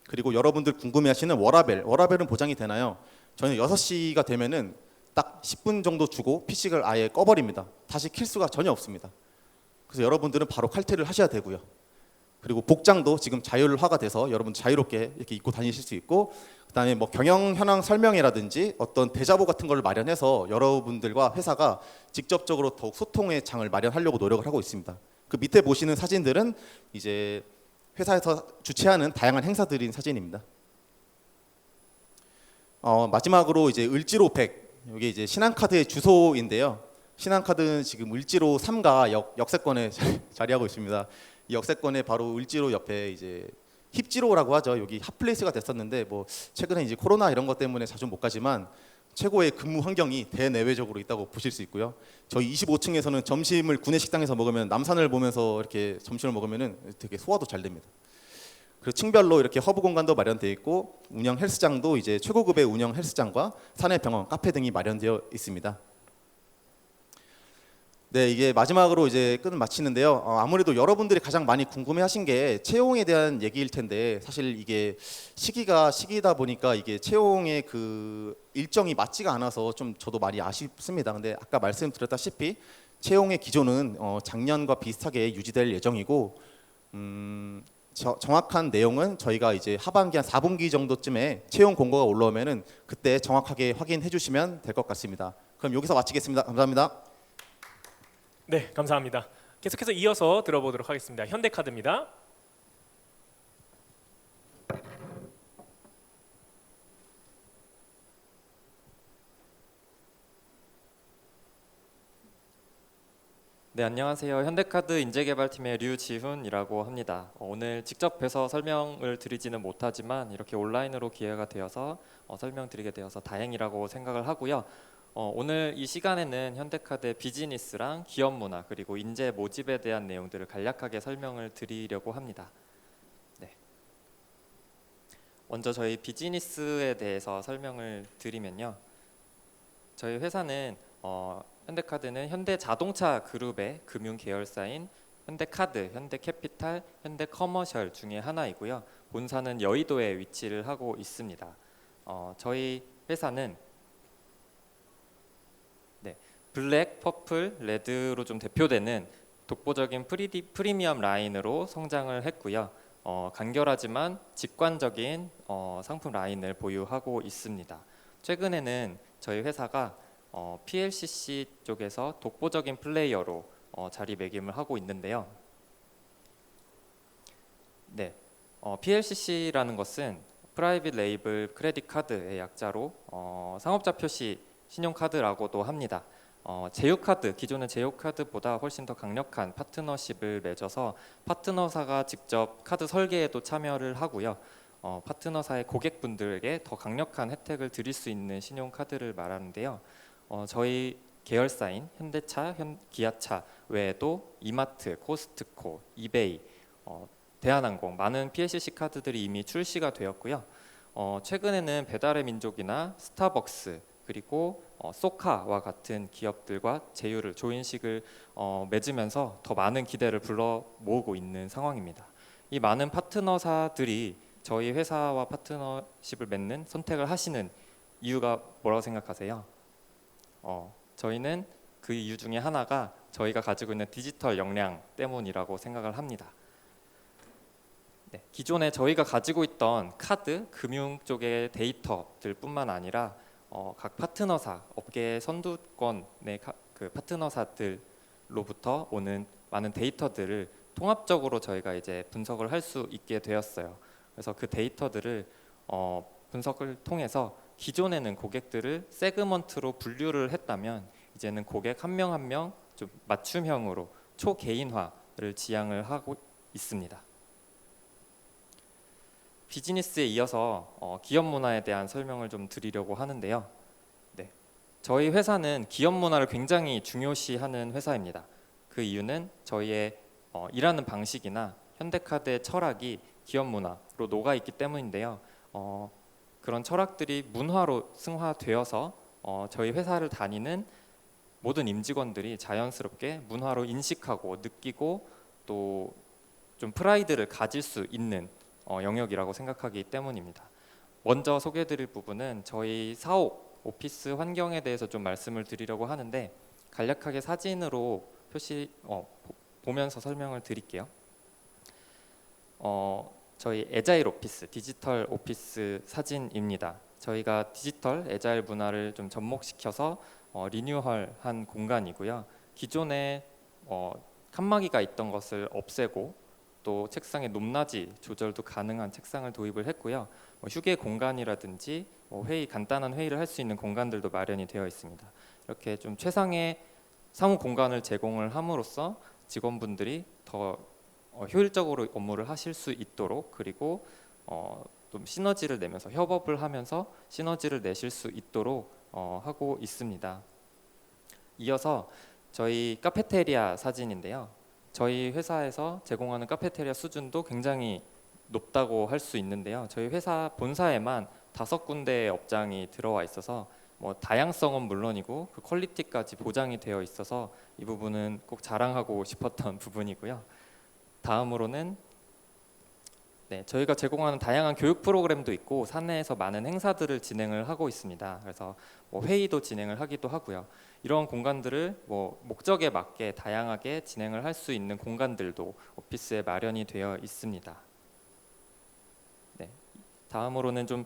그리고 여러분들 궁금해하시는 워라벨은 보장이 되나요? 저희는 6시가 되면은 딱 10분 정도 주고 PC를 아예 꺼버립니다. 다시 킬 수가 전혀 없습니다. 그래서 여러분들은 바로 칼퇴를 하셔야 되고요. 그리고 복장도 지금 자율화가 돼서 여러분 자유롭게 이렇게 입고 다니실 수 있고, 그다음에 뭐 경영 현황 설명회라든지 어떤 대자보 같은 걸 마련해서 여러분들과 회사가 직접적으로 더욱 소통의 장을 마련하려고 노력을 하고 있습니다. 그 밑에 보시는 사진들은 이제 회사에서 주최하는 다양한 행사들인 사진입니다. 마지막으로 이제 을지로 100, 이게 이제 신한카드의 주소인데요. 신한카드는 지금 을지로 3가 역세권에 자리하고 있습니다. 이 역세권에 바로 을지로 옆에 이제 힙지로라고 하죠. 여기 핫플레이스가 됐었는데 뭐 최근에 이제 코로나 이런 것 때문에 자주 못 가지만 최고의 근무 환경이 대내외적으로 있다고 보실 수 있고요. 저희 25층에서는 점심을 구내식당에서 먹으면 남산을 보면서 이렇게 점심을 먹으면은 되게 소화도 잘 됩니다. 그리고 층별로 이렇게 허브 공간도 마련되어 있고 운영 헬스장도 이제 최고급의 운영 헬스장과 사내 병원, 카페 등이 마련되어 있습니다. 네, 이게 마지막으로 이제 끝을 마치는데요. 아무래도 여러분들이 가장 많이 궁금해하신 게 채용에 대한 얘기일 텐데 사실 이게 시기다 보니까 이게 채용의 그 일정이 맞지가 않아서 좀 저도 많이 아쉽습니다. 근데 아까 말씀드렸다시피 채용의 기조는 작년과 비슷하게 유지될 예정이고 정확한 내용은 저희가 이제 하반기 한 4분기 정도쯤에 채용 공고가 올라오면은 그때 정확하게 확인해 주시면 될 것 같습니다. 그럼 여기서 마치겠습니다. 감사합니다. 네, 감사합니다. 계속해서 이어서 들어보도록 하겠습니다. 현대카드입니다. 네, 안녕하세요. 현대카드 인재개발팀의 류지훈이라고 합니다. 오늘 직접 뵈서 설명을 드리지는 못하지만 이렇게 온라인으로 기회가 되어서 설명드리게 되어서 다행이라고 생각을 하고요. 오늘 이 시간에는 현대카드의 비즈니스랑 기업 문화 그리고 인재 모집에 대한 내용들을 간략하게 설명을 드리려고 합니다. 네. 먼저 저희 비즈니스에 대해서 설명을 드리면요. 저희 회사는 현대카드는 현대자동차 그룹의 금융 계열사인 현대카드, 현대캐피탈, 현대커머셜 중에 하나이고요. 본사는 여의도에 위치를 하고 있습니다. 저희 회사는 블랙, 퍼플, 레드로 좀 대표되는 독보적인 프리미엄 라인으로 성장을 했고요. 간결하지만 직관적인 상품 라인을 보유하고 있습니다. 최근에는 저희 회사가 PLCC 쪽에서 독보적인 플레이어로 자리매김을 하고 있는데요. 네, PLCC라는 것은 프라이빗 레이블 크레딧 카드의 약자로 상업자 표시 신용카드라고도 합니다. 제휴카드, 기존의 제휴카드보다 훨씬 더 강력한 파트너십을 맺어서 파트너사가 직접 카드 설계에도 참여를 하고요. 파트너사의 고객분들에게 더 강력한 혜택을 드릴 수 있는 신용카드를 말하는데요. 저희 계열사인 현대차, 기아차 외에도 이마트, 코스트코, 이베이, 대한항공 많은 PLCC 카드들이 이미 출시가 되었고요. 최근에는 배달의 민족이나 스타벅스 그리고 소카와 같은 기업들과 제휴를 조인식을 맺으면서 더 많은 기대를 불러 모으고 있는 상황입니다. 이 많은 파트너사들이 저희 회사와 파트너십을 맺는 선택을 하시는 이유가 뭐라고 생각하세요? 저희는 그 이유 중에 하나가 저희가 가지고 있는 디지털 역량 때문이라고 생각을 합니다. 네, 기존에 저희가 가지고 있던 카드, 금융 쪽의 데이터들뿐만 아니라 각 파트너사, 업계 선두권의 그 파트너사들로부터 오는 많은 데이터들을 통합적으로 저희가 이제 분석을 할 수 있게 되었어요. 그래서 그 데이터들을 분석을 통해서 기존에는 고객들을 세그먼트로 분류를 했다면 이제는 고객 한 명 한 명 좀 맞춤형으로 초개인화를 지향을 하고 있습니다. 비즈니스에 이어서 기업 문화에 대한 설명을 좀 드리려고 하는데요. 네, 저희 회사는 기업 문화를 굉장히 중요시하는 회사입니다. 그 이유는 저희의 일하는 방식이나 현대카드의 철학이 기업 문화로 녹아 있기 때문인데요. 그런 철학들이 문화로 승화되어서 저희 회사를 다니는 모든 임직원들이 자연스럽게 문화로 인식하고 느끼고 또 좀 프라이드를 가질 수 있는 영역이라고 생각하기 때문입니다. 먼저 소개해드릴 부분은 저희 사옥, 오피스 환경에 대해서 좀 말씀을 드리려고 하는데 간략하게 사진으로 보면서 설명을 드릴게요. 저희 애자일 오피스, 디지털 오피스 사진입니다. 저희가 디지털 애자일 문화를 좀 접목시켜서 리뉴얼한 공간이고요. 기존에 칸막이가 있던 것을 없애고 또 책상의 높낮이 조절도 가능한 책상을 도입을 했고요. 휴게 공간이라든지 간단한 회의를 할 수 있는 공간들도 마련이 되어 있습니다. 이렇게 좀 최상의 사무 공간을 제공을 함으로써 직원분들이 더 효율적으로 업무를 하실 수 있도록, 그리고 좀 시너지를 내면서 협업을 하면서 시너지를 내실 수 있도록 하고 있습니다. 이어서 저희 카페테리아 사진인데요. 저희 회사에서 제공하는 카페테리아 수준도 굉장히 높다고 할 수 있는데요. 저희 회사 본사에만 5군데의 업장이 들어와 있어서 다양성은 물론이고 그 퀄리티까지 보장이 되어 있어서 이 부분은 꼭 자랑하고 싶었던 부분이고요. 다음으로는 저희가 제공하는 다양한 교육 프로그램도 있고 사내에서 많은 행사들을 진행을 하고 있습니다. 그래서 회의도 진행을 하기도 하고요. 이런 공간들을 목적에 맞게 다양하게 진행을 할 수 있는 공간들도 오피스에 마련이 되어 있습니다. 다음으로는 좀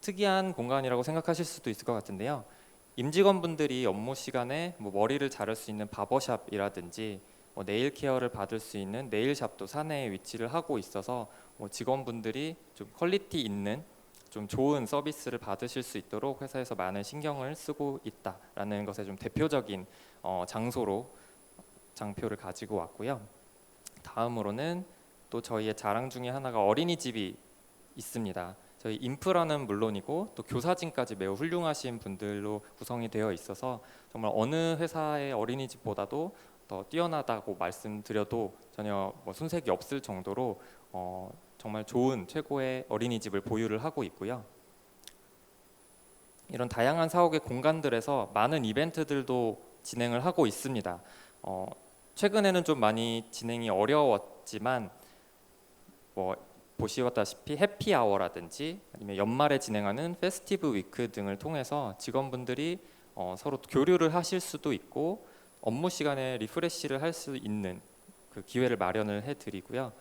특이한 공간이라고 생각하실 수도 있을 것 같은데요. 임직원분들이 업무 시간에 머리를 자를 수 있는 바버샵이라든지 네일 케어를 받을 수 있는 네일샵도 사내에 위치를 하고 있어서 직원분들이 좀 퀄리티 있는 좀 좋은 서비스를 받으실 수 있도록 회사에서 많은 신경을 쓰고 있다라는 것의 좀 대표적인 장소로 장표를 가지고 왔고요. 다음으로는 또 저희의 자랑 중에 하나가 어린이집이 있습니다. 저희 인프라는 물론이고 또 교사진까지 매우 훌륭하신 분들로 구성이 되어 있어서 정말 어느 회사의 어린이집보다도 더 뛰어나다고 말씀드려도 전혀 손색이 없을 정도로 정말 좋은 최고의 어린이집을 보유를 하고 있고요. 이런 다양한 사옥의 공간들에서 많은 이벤트들도 진행을 하고 있습니다. 최근에는 좀 많이 진행이 어려웠지만 보시다시피 해피아워라든지 아니면 연말에 진행하는 페스티브 위크 등을 통해서 직원분들이 서로 교류를 하실 수도 있고 업무 시간에 리프레시를 할 수 있는 그 기회를 마련을 해드리고요.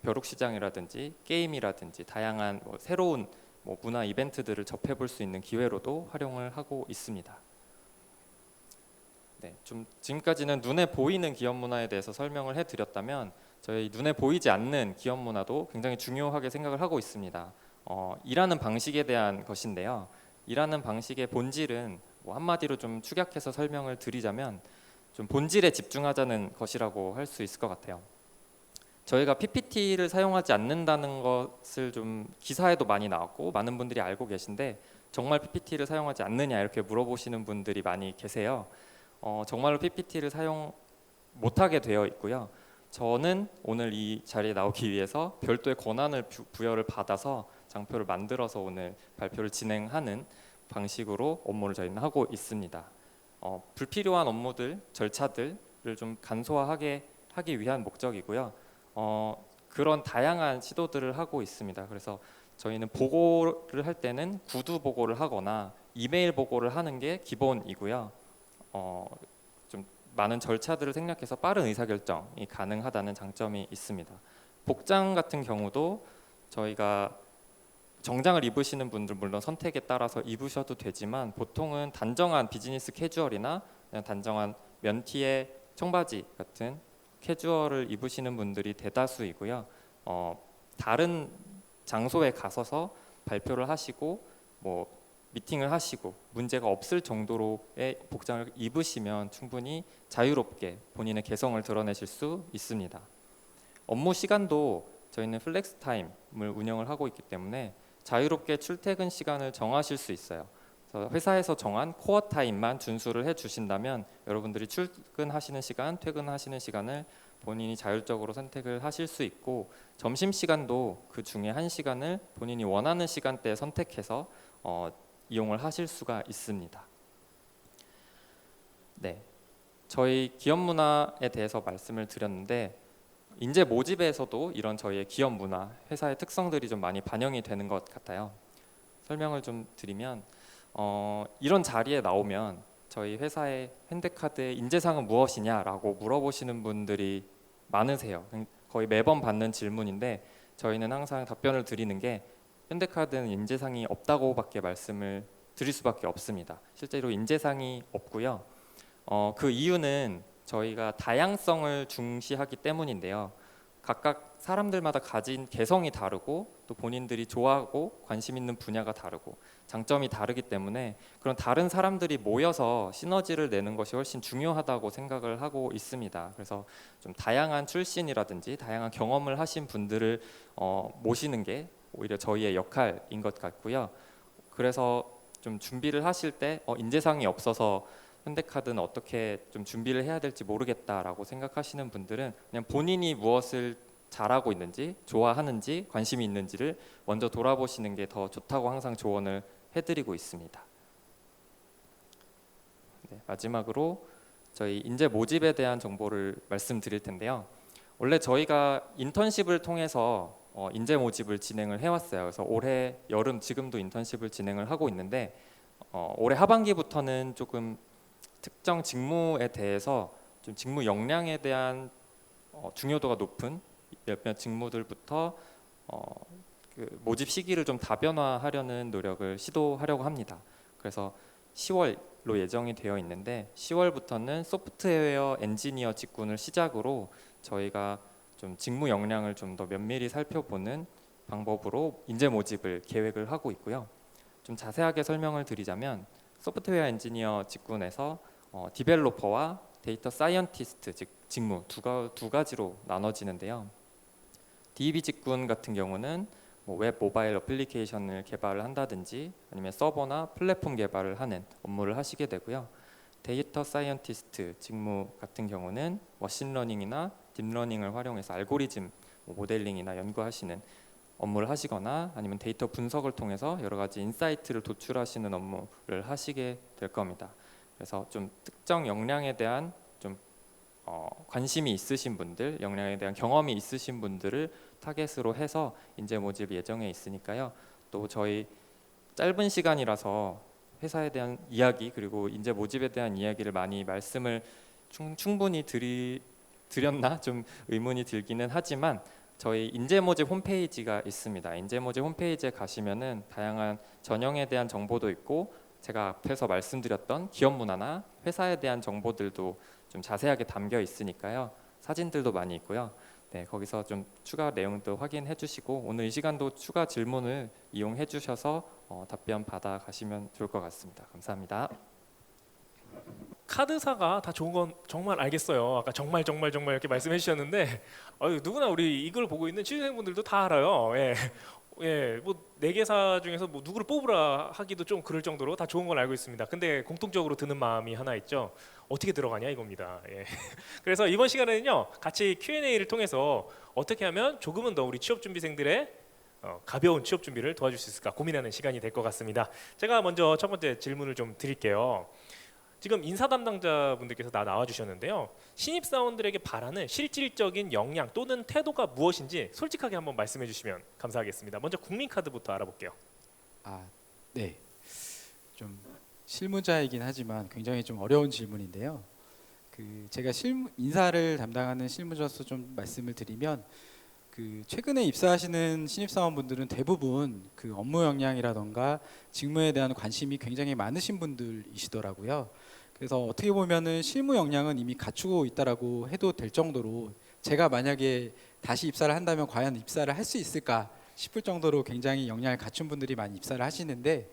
벼룩시장이라든지 게임이라든지 다양한 새로운 문화 이벤트들을 접해볼 수 있는 기회로도 활용을 하고 있습니다. 좀 지금까지는 눈에 보이는 기업 문화에 대해서 설명을 해드렸다면 저희 눈에 보이지 않는 기업 문화도 굉장히 중요하게 생각을 하고 있습니다. 일하는 방식에 대한 것인데요. 일하는 방식의 본질은 한마디로 좀 축약해서 설명을 드리자면 좀 본질에 집중하자는 것이라고 할 수 있을 것 같아요. 저희가 PPT를 사용하지 않는다는 것을 좀 기사에도 많이 나왔고 많은 분들이 알고 계신데 정말 PPT를 사용하지 않느냐 이렇게 물어보시는 분들이 많이 계세요. 정말로 PPT를 사용 못하게 되어 있고요. 저는 오늘 이 자리에 나오기 위해서 별도의 권한을 부여를 받아서 장표를 만들어서 오늘 발표를 진행하는 방식으로 업무를 저희는 하고 있습니다. 불필요한 업무들, 절차들을 좀 간소화하게 하기 위한 목적이고요. 그런 다양한 시도들을 하고 있습니다. 그래서 저희는 보고를 할 때는 구두 보고를 하거나 이메일 보고를 하는 게 기본이고요. 좀 많은 절차들을 생략해서 빠른 의사결정이 가능하다는 장점이 있습니다. 복장 같은 경우도 저희가 정장을 입으시는 분들 물론 선택에 따라서 입으셔도 되지만 보통은 단정한 비즈니스 캐주얼이나 그냥 단정한 면티에 청바지 같은 캐주얼을 입으시는 분들이 대다수이고요. 다른 장소에 가서서 발표를 하시고 미팅을 하시고 문제가 없을 정도로의 복장을 입으시면 충분히 자유롭게 본인의 개성을 드러내실 수 있습니다. 업무 시간도 저희는 플렉스 타임을 운영을 하고 있기 때문에 자유롭게 출퇴근 시간을 정하실 수 있어요. 그래서 회사에서 정한 코어 타임만 준수를 해주신다면 여러분들이 출근하시는 시간, 퇴근하시는 시간을 본인이 자율적으로 선택을 하실 수 있고 점심 시간도 그 중에 1시간을 본인이 원하는 시간대에 선택해서 이용을 하실 수가 있습니다. 저희 기업 문화에 대해서 말씀을 드렸는데 인재 모집에서도 이런 저희의 기업 문화, 회사의 특성들이 좀 많이 반영이 되는 것 같아요. 설명을 좀 드리면 이런 자리에 나오면 저희 회사의 현대카드의 인재상은 무엇이냐라고 물어보시는 분들이 많으세요. 거의 매번 받는 질문인데 저희는 항상 답변을 드리는 게 현대카드는 인재상이 없다고밖에 말씀을 드릴 수밖에 없습니다. 실제로 인재상이 없고요. 그 이유는 저희가 다양성을 중시하기 때문인데요. 각각 사람들마다 가진 개성이 다르고 또 본인들이 좋아하고 관심 있는 분야가 다르고 장점이 다르기 때문에 그런 다른 사람들이 모여서 시너지를 내는 것이 훨씬 중요하다고 생각을 하고 있습니다. 그래서 좀 다양한 출신이라든지 다양한 경험을 하신 분들을 모시는 게 오히려 저희의 역할인 것 같고요. 그래서 좀 준비를 하실 때 인재상이 없어서 현대카드는 어떻게 좀 준비를 해야 될지 모르겠다라고 생각하시는 분들은 그냥 본인이 무엇을 잘하고 있는지, 좋아하는지, 관심이 있는지를 먼저 돌아보시는 게 더 좋다고 항상 조언을 해드리고 있습니다. 네, 마지막으로 저희 인재 모집에 대한 정보를 말씀드릴 텐데요. 원래 저희가 인턴십을 통해서 인재 모집을 진행을 해왔어요. 그래서 올해 여름 지금도 인턴십을 진행을 하고 있는데 올해 하반기부터는 조금 특정 직무에 대해서 좀 직무 역량에 대한 중요도가 높은 몇몇 직무들부터 그 모집 시기를 좀 다변화하려는 노력을 시도하려고 합니다. 그래서 10월로 예정이 되어 있는데 10월부터는 소프트웨어 엔지니어 직군을 시작으로 저희가 좀 직무 역량을 좀 더 면밀히 살펴보는 방법으로 인재 모집을 계획을 하고 있고요. 좀 자세하게 설명을 드리자면 소프트웨어 엔지니어 직군에서 디벨로퍼와 데이터 사이언티스트 즉 직무 두 가지로 나눠지는데요. DB 직군 같은 경우는 웹 모바일 어플리케이션을 개발을 한다든지 아니면 서버나 플랫폼 개발을 하는 업무를 하시게 되고요. 데이터 사이언티스트 직무 같은 경우는 머신러닝이나 딥러닝을 활용해서 알고리즘 모델링이나 연구하시는 업무를 하시거나 아니면 데이터 분석을 통해서 여러 가지 인사이트를 도출하시는 업무를 하시게 될 겁니다. 그래서 좀 특정 역량에 대한 좀 관심이 있으신 분들, 역량에 대한 경험이 있으신 분들을 타겟으로 해서 인재 모집 예정에 있으니까요. 또 저희 짧은 시간이라서 회사에 대한 이야기 그리고 인재 모집에 대한 이야기를 많이 말씀을 충분히 드렸나 좀 의문이 들기는 하지만 저희 인재 모집 홈페이지가 있습니다. 인재 모집 홈페이지에 가시면은 다양한 전형에 대한 정보도 있고 제가 앞에서 말씀드렸던 기업 문화나 회사에 대한 정보들도 좀 자세하게 담겨 있으니까요. 사진들도 많이 있고요. 네, 거기서 좀 추가 내용도 확인해 주시고 오늘 이 시간도 추가 질문을 이용해 주셔서 답변 받아 가시면 좋을 것 같습니다. 감사합니다. 카드사가 다 좋은 건 정말 알겠어요. 아까 정말 이렇게 말씀해 주셨는데 누구나 우리 이걸 보고 있는 취준생분들도 다 알아요. 예. 예, 뭐 4개사 중에서 뭐 누구를 뽑으라 하기도 좀 그럴 정도로 다 좋은 걸 알고 있습니다. 근데 공통적으로 드는 마음이 하나 있죠. 어떻게 들어가냐 이겁니다. 예. 그래서 이번 시간에는요, 같이 Q&A를 통해서 어떻게 하면 조금은 더 우리 취업 준비생들의 가벼운 취업 준비를 도와줄 수 있을까 고민하는 시간이 될 것 같습니다. 제가 먼저 첫 번째 질문을 좀 드릴게요. 지금 인사 담당자분들께서 나와 주셨는데요. 신입 사원들에게 바라는 실질적인 역량 또는 태도가 무엇인지 솔직하게 한번 말씀해 주시면 감사하겠습니다. 먼저 국민카드부터 알아볼게요. 네. 좀 실무자이긴 하지만 굉장히 좀 어려운 질문인데요. 제가 인사를 담당하는 실무자로서 좀 말씀을 드리면 최근에 입사하시는 신입사원분들은 대부분 업무 역량이라던가 직무에 대한 관심이 굉장히 많으신 분들이시더라고요. 그래서 어떻게 보면은 실무 역량은 이미 갖추고 있다라고 해도 될 정도로 제가 만약에 다시 입사를 한다면 과연 입사를 할 수 있을까 싶을 정도로 굉장히 역량을 갖춘 분들이 많이 입사를 하시는데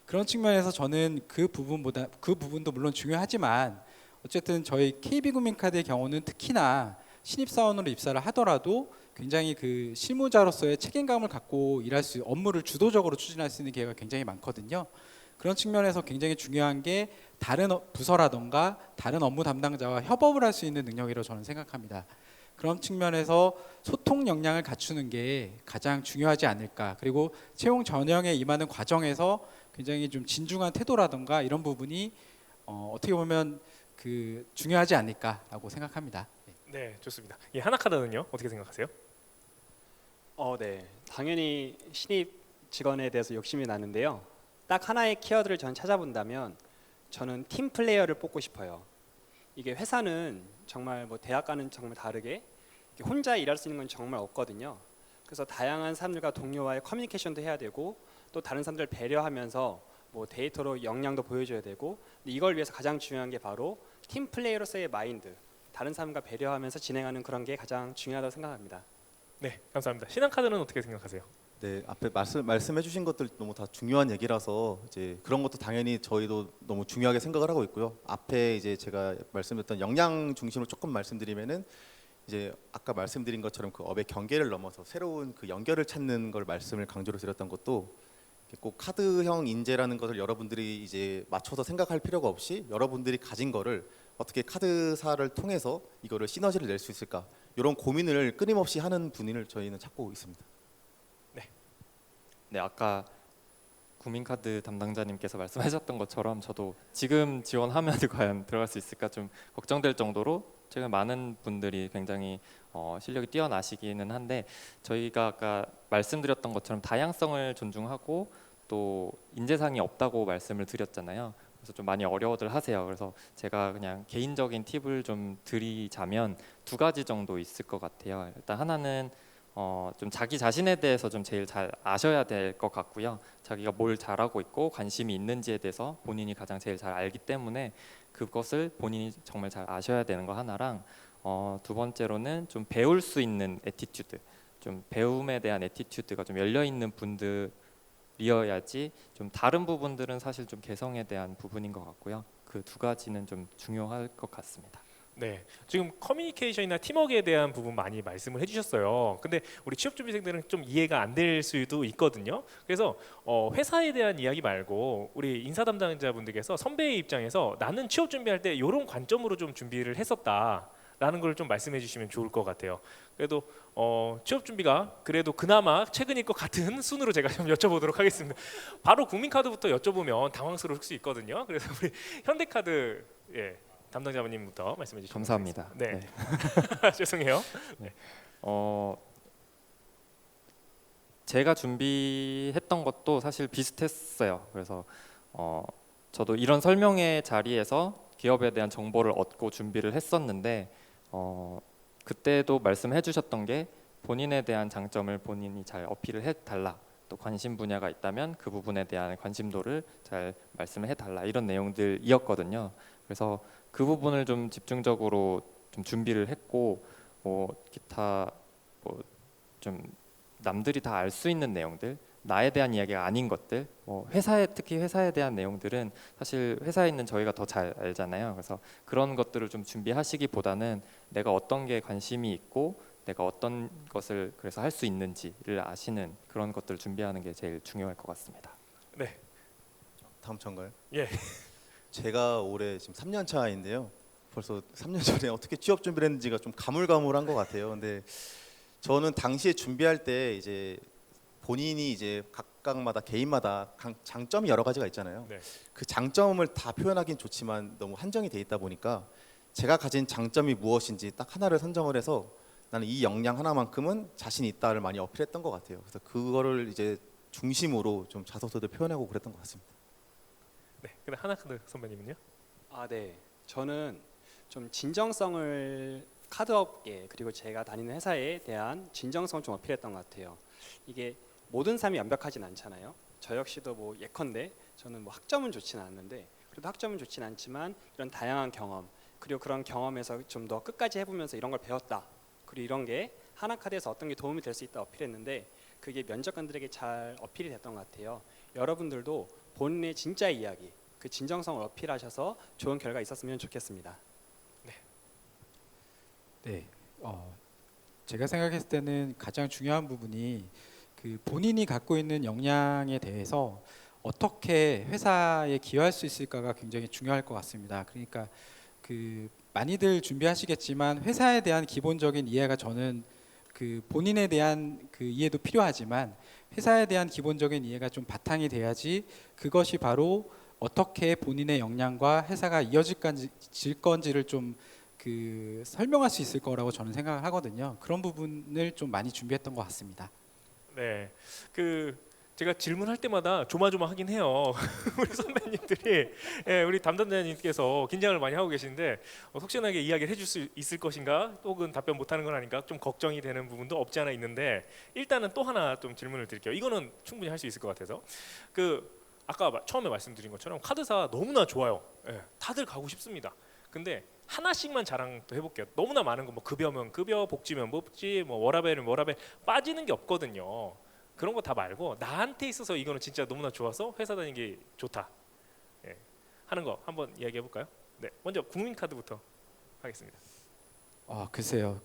그런 측면에서 저는 그 부분도 물론 중요하지만 어쨌든 저희 KB국민카드의 경우는 특히나 신입사원으로 입사를 하더라도 굉장히 실무자로서의 책임감을 갖고 업무를 주도적으로 추진할 수 있는 기회가 굉장히 많거든요. 그런 측면에서 굉장히 중요한 게 다른 부서라던가 다른 업무 담당자와 협업을 할 수 있는 능력이라고 저는 생각합니다. 그런 측면에서 소통 역량을 갖추는 게 가장 중요하지 않을까. 그리고 채용 전형에 임하는 과정에서 굉장히 좀 진중한 태도라던가 이런 부분이 어떻게 보면 중요하지 않을까라고 생각합니다. 네, 좋습니다. 하나카드는요? 어떻게 생각하세요? 네. 당연히 신입 직원에 대해서 욕심이 나는데요. 딱 하나의 키워드를 전 찾아본다면 저는 팀 플레이어를 뽑고 싶어요. 이게 회사는 정말 대학과는 정말 다르게 혼자 일할 수 있는 건 정말 없거든요. 그래서 다양한 사람들과 동료와의 커뮤니케이션도 해야 되고 또 다른 사람들 배려하면서 뭐 데이터로 역량도 보여줘야 되고 근데 이걸 위해서 가장 중요한 게 바로 팀 플레이로서의 마인드, 다른 사람과 배려하면서 진행하는 그런 게 가장 중요하다고 생각합니다. 네, 감사합니다. 신한카드는 어떻게 생각하세요? 네, 앞에 말씀해주신 것들 너무 다 중요한 얘기라서 이제 그런 것도 당연히 저희도 너무 중요하게 생각을 하고 있고요. 앞에 이제 제가 말씀드렸던 역량 중심으로 조금 말씀드리면은 이제 아까 말씀드린 것처럼 그 업의 경계를 넘어서 새로운 그 연결을 찾는 걸 말씀을 강조를 드렸던 것도 꼭 카드형 인재라는 것을 여러분들이 이제 맞춰서 생각할 필요가 없이 여러분들이 가진 거를 어떻게 카드사를 통해서 이거를 시너지를 낼 수 있을까 이런 고민을 끊임없이 하는 분을 저희는 찾고 있습니다. 네, 아까 구민카드 담당자님께서 말씀하셨던 것처럼 저도 지금 지원하면 과연 들어갈 수 있을까 좀 걱정될 정도로 최근 많은 분들이 굉장히 실력이 뛰어나시기는 한데 저희가 아까 말씀드렸던 것처럼 다양성을 존중하고 또 인재상이 없다고 말씀을 드렸잖아요. 그래서 좀 많이 어려워들 하세요. 그래서 제가 그냥 개인적인 팁을 좀 드리자면 두 가지 정도 있을 것 같아요. 일단 하나는 좀 자기 자신에 대해서 좀 제일 잘 아셔야 될 것 같고요. 자기가 뭘 잘하고 있고 관심이 있는지에 대해서 본인이 가장 제일 잘 알기 때문에 그것을 본인이 정말 잘 아셔야 되는 거 하나랑 두 번째로는 좀 배울 수 있는 애티튜드, 좀 배움에 대한 애티튜드가 좀 열려 있는 분들이어야지 좀 다른 부분들은 사실 좀 개성에 대한 부분인 것 같고요. 그 두 가지는 좀 중요할 것 같습니다. 네, 지금 커뮤니케이션이나 팀워크에 대한 부분 많이 말씀을 해주셨어요. 근데 우리 취업준비생들은 좀 이해가 안 될 수도 있거든요. 그래서 회사에 대한 이야기 말고 우리 인사 담당자분들께서 선배의 입장에서 나는 취업 준비할 때 이런 관점으로 좀 준비를 했었다라는 걸 좀 말씀해 주시면 좋을 것 같아요. 그래도 취업 준비가 그래도 그나마 최근일 것 같은 순으로 제가 좀 여쭤보도록 하겠습니다. 바로 국민카드부터 여쭤보면 당황스러울 수 있거든요. 그래서 우리 현대카드 담당자님부터 말씀해 주시면 감사합니다. 네. 죄송해요. 네. 제가 준비했던 것도 사실 비슷했어요. 그래서 저도 이런 설명회 자리에서 기업에 대한 정보를 얻고 준비를 했었는데 그때도 말씀해 주셨던 게 본인에 대한 장점을 본인이 잘 어필을 해달라. 또 관심 분야가 있다면 그 부분에 대한 관심도를 잘 말씀을 해달라. 이런 내용들이었거든요. 그래서 그 부분을 좀 집중적으로 좀 준비를 했고 기타 좀 남들이 다 알 수 있는 내용들, 나에 대한 이야기가 아닌 것들, 특히 회사에 대한 내용들은 사실 회사에 있는 저희가 더 잘 알잖아요. 그래서 그런 것들을 좀 준비하시기보다는 내가 어떤 게 관심이 있고 내가 어떤 것을 그래서 할 수 있는지를 아시는 그런 것들을 준비하는 게 제일 중요할 것 같습니다. 네. 다음 차인가요? 예. 제가 올해 지금 3년 차인데요. 벌써 3년 전에 어떻게 취업 준비를 했는지가 좀 가물가물한 것 같아요. 근데 저는 당시에 준비할 때 이제 본인이 이제 각각마다 개인마다 장점이 여러 가지가 있잖아요. 네. 그 장점을 다 표현하긴 좋지만 너무 한정이 돼 있다 보니까 제가 가진 장점이 무엇인지 딱 하나를 선정을 해서 나는 이 역량 하나만큼은 자신 있다를 많이 어필했던 것 같아요. 그래서 그거를 이제 중심으로 좀 자소서를 표현하고 그랬던 것 같습니다. 네. 그럼 하나카드 선배님은요? 네. 저는 좀 진정성을 카드업계 그리고 제가 다니는 회사에 대한 진정성을 좀 어필했던 것 같아요. 이게 모든 사람이 완벽하진 않잖아요. 저 역시도 뭐 예컨대 저는 뭐 학점은 좋지는 않는데 그래도 학점은 좋지는 않지만 이런 다양한 경험 그리고 그런 경험에서 좀 더 끝까지 해보면서 이런 걸 배웠다. 그리고 이런 게 하나카드에서 어떤 게 도움이 될 수 있다 어필했는데 그게 면접관들에게 잘 어필이 됐던 것 같아요. 여러분들도 본인의 진짜 이야기, 그 진정성을 어필하셔서 좋은 결과 있었으면 좋겠습니다. 네, 제가 생각했을 때는 가장 중요한 부분이 그 본인이 갖고 있는 역량에 대해서 어떻게 회사에 기여할 수 있을까가 굉장히 중요할 것 같습니다. 그러니까 그 많이들 준비하시겠지만 회사에 대한 기본적인 이해가 저는 그 본인에 대한 그 이해도 필요하지만 회사에 대한 기본적인 이해가 좀 바탕이 돼야지 그것이 바로 어떻게 본인의 역량과 회사가 이어질 건지를 좀 그 설명할 수 있을 거라고 저는 생각을 하거든요. 그런 부분을 좀 많이 준비했던 것 같습니다. 네. 제가 질문할 때마다 조마조마하긴 해요. 우리 선배님들이, 예, 우리 담당자님께서 긴장을 많이 하고 계신데 속시원하게 이야기를 해줄 수 있을 것인가, 혹은 답변 못하는 건 아닌가 좀 걱정이 되는 부분도 없지 않아 있는데, 일단은 또 하나 좀 질문을 드릴게요. 이거는 충분히 할 수 있을 것 같아서, 아까 처음에 말씀드린 것처럼 카드사 너무나 좋아요. 예, 다들 가고 싶습니다. 근데 하나씩만 자랑 또 해볼게요. 너무나 많은 거, 뭐 급여면 급여, 복지면 복지, 뭐 워라밸은 워라밸, 빠지는 게 없거든요. 그런 거 다 말고 나한테 있어서 이거는 진짜 너무나 좋아서 회사 다니는 게 좋다, 예, 하는 거 한번 이야기해 볼까요? 네, 먼저 국민카드부터 하겠습니다. 아 글쎄요,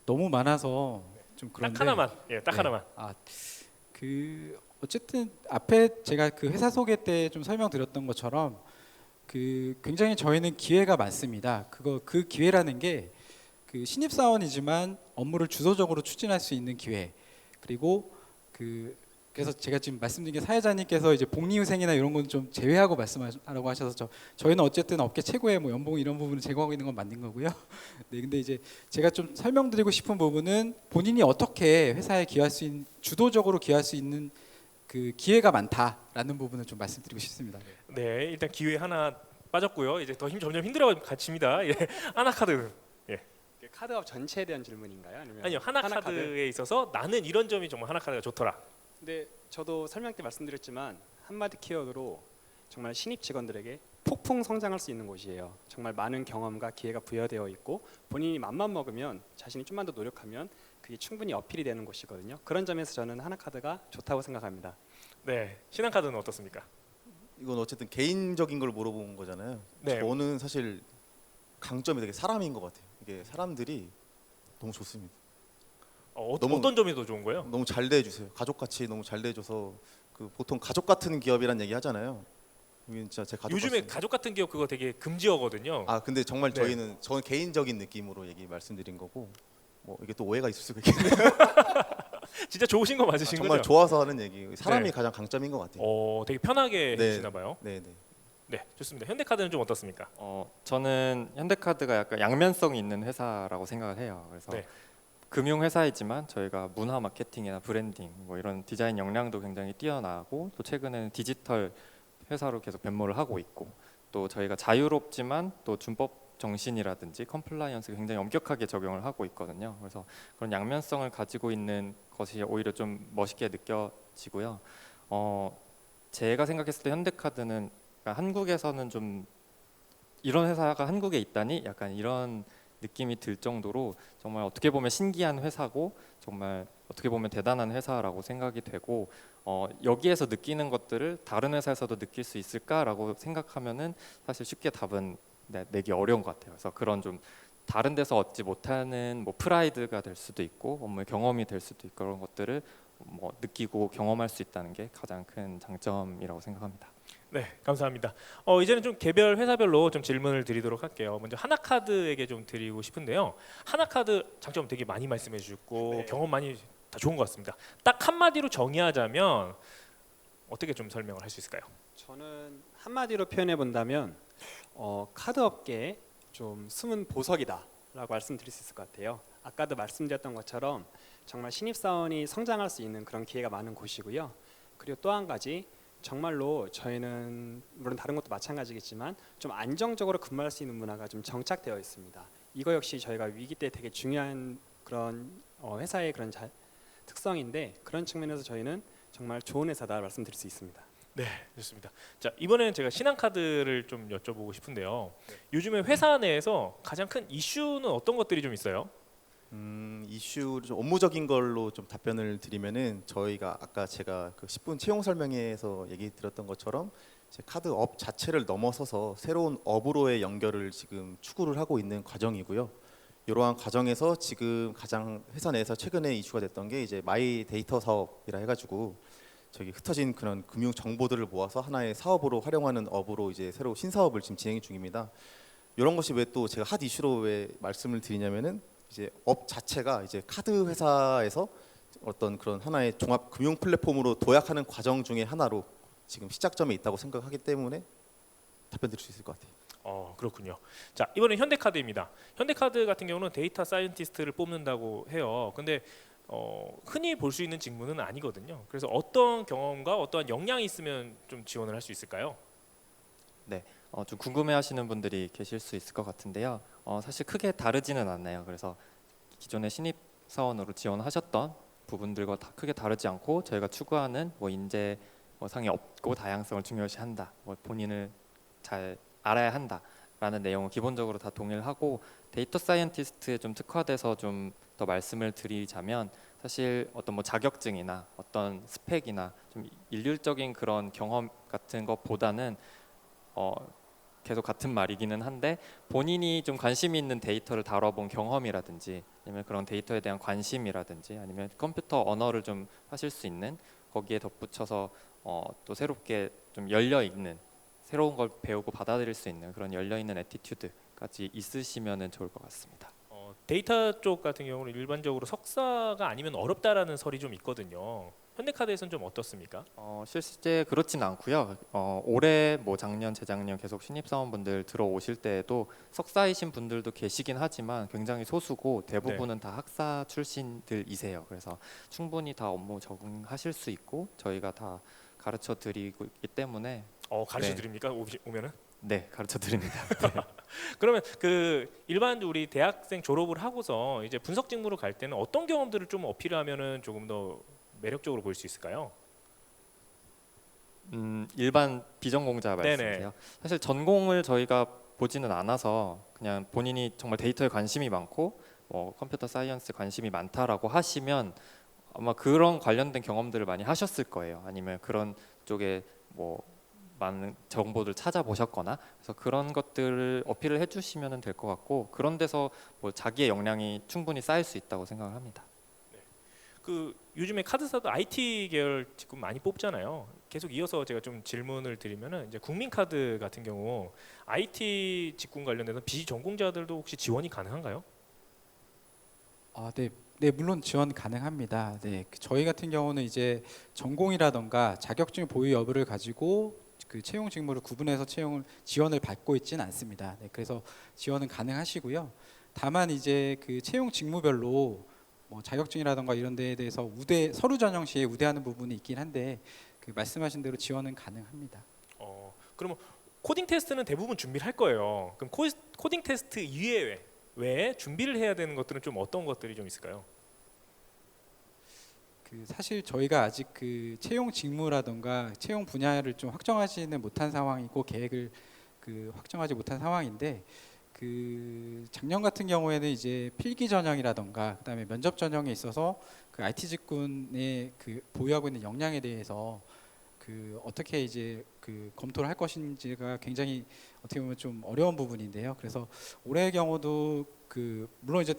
너무 많아서 좀 그런데 딱 하나만, 예, 딱 네. 하나만. 어쨌든 앞에 제가 그 회사 소개 때 좀 설명드렸던 것처럼 굉장히 저희는 기회가 많습니다. 그 기회라는 게 신입 사원이지만 업무를 주도적으로 추진할 수 있는 기회, 그리고 그래서 제가 지금 말씀드린 게 사회자님께서 이제 복리후생이나 이런 건 좀 제외하고 말씀하라고 하셔서 저희는 어쨌든 업계 최고의 뭐 연봉 이런 부분을 제공하고 있는 건 맞는 거고요. 네, 근데 이제 제가 좀 설명드리고 싶은 부분은 본인이 어떻게 회사에 기여할 수 있는, 주도적으로 기여할 수 있는 기회가 많다라는 부분을 좀 말씀드리고 싶습니다. 네, 일단 기회 하나 빠졌고요. 이제 더 점점 힘들어집니다. 예, 하나카드. 카드업 전체에 대한 질문인가요? 아니면 아니요, 하나카드에 있어서 나는 이런 점이 정말 하나카드가 좋더라. 근데 저도 설명 때 말씀드렸지만 한마디 키워드로 정말 신입 직원들에게 폭풍 성장할 수 있는 곳이에요. 정말 많은 경험과 기회가 부여되어 있고 본인이 맘만 먹으면, 자신이 좀만 더 노력하면 그게 충분히 어필이 되는 곳이거든요. 그런 점에서 저는 하나카드가 좋다고 생각합니다. 네, 신한카드는 어떻습니까? 이건 어쨌든 개인적인 걸 물어본 거잖아요. 네. 저는 사실 강점이 되게 사람인 것 같아요. 이게 사람들이 너무 좋습니다. 너무- 어떤 점이 더 좋은 거예요? 너무 잘 대해주세요. 가족같이 너무 잘 대해줘서 보통 가족 같은 기업이란 얘기 하잖아요. 여기는 진짜 제 가족 요즘에 같습니다. 가족 같은 기업 그거 되게 금지어거든요. 근데 정말 네. 저는 개인적인 느낌으로 말씀드린 거고, 뭐 이게 또 오해가 있을 수가 있겠네요. 진짜 좋으신 거 맞으신 정말 거죠? 좋아서 하는 얘기. 사람이 네. 가장 강점인 것 같아요. 되게 편하게 네. 해주시나 봐요. 네, 네. 네, 좋습니다. 현대카드는 좀 어떻습니까? 저는 현대카드가 약간 양면성이 있는 회사라고 생각을 해요. 그래서 네. 금융 회사이지만 저희가 문화 마케팅이나 브랜딩, 뭐 이런 디자인 역량도 굉장히 뛰어나고, 또 최근에는 디지털 회사로 계속 변모를 하고 있고, 또 저희가 자유롭지만 또 준법 정신이라든지 컴플라이언스가 굉장히 엄격하게 적용을 하고 있거든요. 그래서 그런 양면성을 가지고 있는 것이 오히려 좀 멋있게 느껴지고요. 제가 생각했을 때 현대카드는 한국에서는 좀 이런 회사가 한국에 있다니 약간 이런 느낌이 들 정도로 정말 어떻게 보면 신기한 회사고, 정말 어떻게 보면 대단한 회사라고 생각이 되고, 여기에서 느끼는 것들을 다른 회사에서도 느낄 수 있을까라고 생각하면은 사실 쉽게 답은 내기 어려운 것 같아요. 그래서 그런 좀 다른 데서 얻지 못하는 뭐 프라이드가 될 수도 있고, 업무의 경험이 될 수도 있고, 그런 것들을 뭐 느끼고 경험할 수 있다는 게 가장 큰 장점이라고 생각합니다. 네, 감사합니다. 이제는 좀 개별 회사별로 좀 질문을 드리도록 할게요. 먼저 하나카드에게 좀 드리고 싶은데요. 하나카드 장점 되게 많이 말씀해 주셨고, 네. 경험 많이 다 좋은 것 같습니다. 딱 한마디로 정의하자면 어떻게 좀 설명을 할 수 있을까요? 저는 한마디로 표현해 본다면 카드 업계의 좀 숨은 보석이다라고 말씀드릴 수 있을 것 같아요. 아까도 말씀드렸던 것처럼 정말 신입사원이 성장할 수 있는 그런 기회가 많은 곳이고요. 그리고 또 한 가지, 정말로 저희는 물론 다른 것도 마찬가지겠지만 좀 안정적으로 근무할 수 있는 문화가 좀 정착되어 있습니다. 이거 역시 저희가 위기 때 되게 중요한 그런 회사의 그런 특성인데, 그런 측면에서 저희는 정말 좋은 회사다 말씀드릴 수 있습니다. 네, 좋습니다. 자, 이번에는 제가 신한카드를 좀 여쭤보고 싶은데요. 요즘에 회사 내에서 가장 큰 이슈는 어떤 것들이 좀 있어요? 이슈 좀 업무적인 걸로 좀 답변을 드리면은, 저희가 아까 제가 10분 채용 설명회에서 얘기 드렸던 것처럼 이제 카드 업 자체를 넘어서서 새로운 업으로의 연결을 지금 추구를 하고 있는 과정이고요. 이러한 과정에서 지금 가장 회사 내에서 최근에 이슈가 됐던 게 이제 마이 데이터 사업이라 해가지고 저기 흩어진 그런 금융 정보들을 모아서 하나의 사업으로 활용하는 업으로 이제 새로 신사업을 지금 진행 중입니다. 이런 것이 왜 또 제가 핫 이슈로 왜 말씀을 드리냐면은, 이제 업 자체가 이제 카드 회사에서 어떤 그런 하나의 종합 금융 플랫폼으로 도약하는 과정 중에 하나로 지금 시작점에 있다고 생각하기 때문에 답변 드릴 수 있을 것 같아요. 그렇군요. 자, 이번엔 현대카드입니다. 현대카드 같은 경우는 데이터 사이언티스트를 뽑는다고 해요. 근데 흔히 볼 수 있는 직무는 아니거든요. 그래서 어떤 경험과 어떠한 역량이 있으면 좀 지원을 할 수 있을까요? 좀 궁금해하시는 분들이 계실 수 있을 것 같은데요. 사실 크게 다르지는 않나요. 그래서 기존의 신입 사원으로 지원하셨던 부분들과 다 크게 다르지 않고 저희가 추구하는 뭐 인재 상이 없고 다양성을 중요시한다. 뭐 본인을 잘 알아야 한다라는 내용은 기본적으로 다 동의를 하고 데이터 사이언티스트에 좀 특화돼서 좀 더 말씀을 드리자면 사실 어떤 뭐 자격증이나 어떤 스펙이나 좀 일률적인 그런 경험 같은 것보다는 계속 같은 말이기는 한데 본인이 좀 관심이 있는 데이터를 다뤄본 경험이라든지 아니면 그런 데이터에 대한 관심이라든지 아니면 컴퓨터 언어를 좀 하실 수 있는 거기에 덧붙여서 또 새롭게 좀 열려 있는 새로운 걸 배우고 받아들일 수 있는 그런 열려 있는 애티튜드까지 있으시면은 좋을 것 같습니다. 데이터 쪽 같은 경우는 일반적으로 석사가 아니면 어렵다라는 설이 좀 있거든요. 현대카드에서는 좀 어떻습니까? 실제 그렇진 않고요. 올해 뭐 작년 재작년 계속 신입 사원분들 들어오실 때에도 석사이신 분들도 계시긴 하지만 굉장히 소수고 대부분은 다 학사 출신들이세요. 그래서 충분히 다 업무 적응하실 수 있고 저희가 다 가르쳐 드리고 있기 때문에 가르쳐 네. 드립니까? 오면은? 네, 가르쳐 드립니다. 그러면 그 일반 우리 대학생 졸업을 하고서 이제 분석 직무로 갈 때는 어떤 경험들을 좀 어필하면은 조금 더 매력적으로 보일 수 있을까요? 일반 비전공자 말씀이세요? 네네. 사실 전공을 저희가 보지는 않아서 그냥 본인이 정말 데이터에 관심이 많고 컴퓨터 사이언스 관심이 많다라고 하시면 아마 그런 관련된 경험들을 많이 하셨을 거예요. 아니면 그런 쪽에 뭐 많은 정보들 찾아보셨거나 그래서 그런 것들을 어필을 해주시면 될 것 같고 그런 데서 뭐 자기의 역량이 충분히 쌓일 수 있다고 생각을 합니다. 그 요즘에 카드사도 IT 계열 지금 많이 뽑잖아요. 계속 이어서 제가 좀 질문을 드리면은 이제 국민카드 같은 경우 IT 직군 관련해서 비전공자들도 혹시 지원이 가능한가요? 네, 물론 지원 가능합니다. 네, 저희 같은 경우는 이제 전공이라던가 자격증 보유 여부를 가지고 그 채용 직무를 구분해서 지원을 받고 있지는 않습니다. 네, 그래서 지원은 가능하시고요. 다만 이제 그 채용 직무별로 뭐 자격증이라던가 이런 데에 대해서 서류 전형 시에 우대하는 부분이 있긴 한데 그 말씀하신 대로 지원은 가능합니다. 그러면 코딩 테스트는 대부분 준비를 할 거예요. 그럼 코딩 테스트 외에 준비를 해야 되는 것들은 좀 어떤 것들이 좀 있을까요? 그 사실 저희가 아직 그 채용 직무라던가 채용 분야를 좀 확정하지는 못한 상황이고 계획을 그 확정하지 못한 상황인데 그 작년 같은 경우에는 이제 필기 전형이라던가 그다음에 면접 전형에 있어서 그 IT 직군의 그 보유하고 있는 역량에 대해서 그 어떻게 이제 그 검토를 할 것인지가 굉장히 어떻게 보면 좀 어려운 부분인데요. 그래서 올해의 경우도 그 물론 이제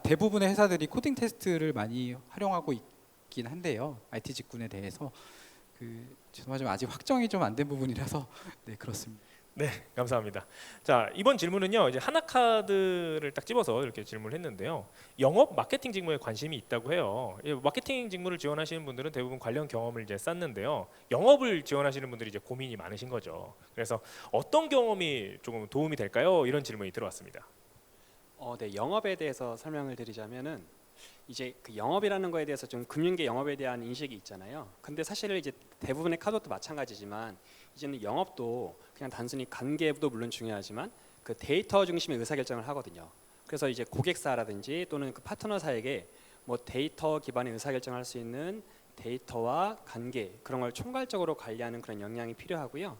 대부분의 회사들이 코딩 테스트를 많이 활용하고 있긴 한데요. IT 직군에 대해서 죄송하지만 아직 확정이 좀 안 된 부분이라서 네, 그렇습니다. 네, 감사합니다. 자, 이번 질문은요. 이제 하나카드를 딱 집어서 이렇게 질문을 했는데요. 영업 마케팅 직무에 관심이 있다고 해요. 마케팅 직무를 지원하시는 분들은 대부분 관련 경험을 이제 쌓는데요. 영업을 지원하시는 분들이 이제 고민이 많으신 거죠. 그래서 어떤 경험이 조금 도움이 될까요? 이런 질문이 들어왔습니다. 네, 영업에 대해서 설명을 드리자면은 이제 그 영업이라는 거에 대해서 좀 금융계 영업에 대한 인식이 있잖아요. 근데 사실 이제 대부분의 카드도 마찬가지지만 이제는 영업도 그냥 단순히 관계도 물론 중요하지만 그 데이터 중심의 의사결정을 하거든요. 그래서 이제 고객사라든지 또는 그 파트너사에게 뭐 데이터 기반의 의사결정을 할 수 있는 데이터와 관계 그런 걸 총괄적으로 관리하는 그런 역량이 필요하고요.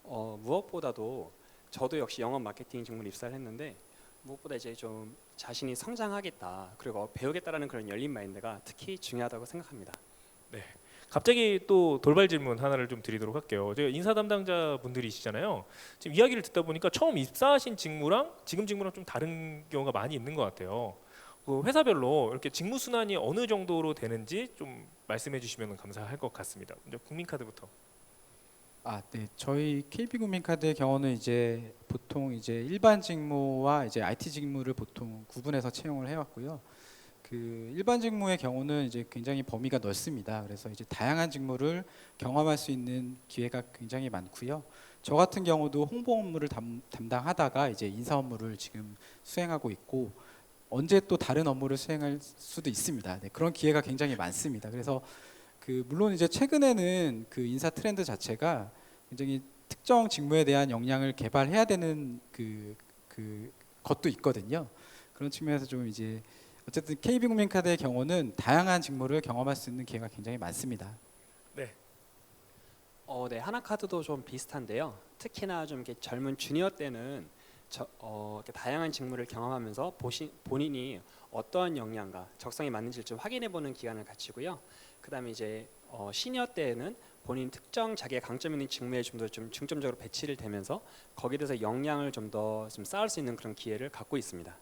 무엇보다도 저도 역시 영업 마케팅 직무를 입사를 했는데 무엇보다 이제 좀 자신이 성장하겠다 그리고 배우겠다라는 그런 열린 마인드가 특히 중요하다고 생각합니다. 갑자기 또 돌발 질문 하나를 좀 드리도록 할게요. 제가 인사 담당자 분들이시잖아요. 지금 이야기를 듣다 보니까 처음 입사하신 직무랑 지금 직무랑 좀 다른 경우가 많이 있는 것 같아요. 그 회사별로 이렇게 직무 순환이 어느 정도로 되는지 좀 말씀해 주시면 감사할 것 같습니다. 먼저 국민카드부터. 네. 저희 KB국민카드의 경우는 이제 보통 이제 일반 직무와 이제 IT 직무를 보통 구분해서 채용을 해왔고요. 그 일반 직무의 경우는 이제 굉장히 범위가 넓습니다. 그래서 이제 다양한 직무를 경험할 수 있는 기회가 굉장히 많고요. 저 같은 경우도 홍보 업무를 담당하다가 이제 인사 업무를 지금 수행하고 있고 언제 또 다른 업무를 수행할 수도 있습니다. 네, 그런 기회가 굉장히 많습니다. 그래서 물론 이제 최근에는 그 인사 트렌드 자체가 굉장히 특정 직무에 대한 역량을 개발해야 되는 것도 있거든요. 그런 측면에서 좀 이제 어쨌든 KB국민카드의 경우는 다양한 직무를 경험할 수 있는 기회가 굉장히 많습니다. 네, 하나카드도 좀 비슷한데요. 특히나 좀 이렇게 젊은 주니어 때는 이렇게 다양한 직무를 경험하면서 본인이 어떠한 역량과 적성에 맞는지를 좀 확인해보는 기간을 갖추고요. 그다음에 이제 시니어 때에는 본인 특정 자기의 강점 있는 직무에 좀 더 좀 중점적으로 배치를 되면서 거기에 대해서 역량을 좀 더 좀 쌓을 수 있는 그런 기회를 갖고 있습니다.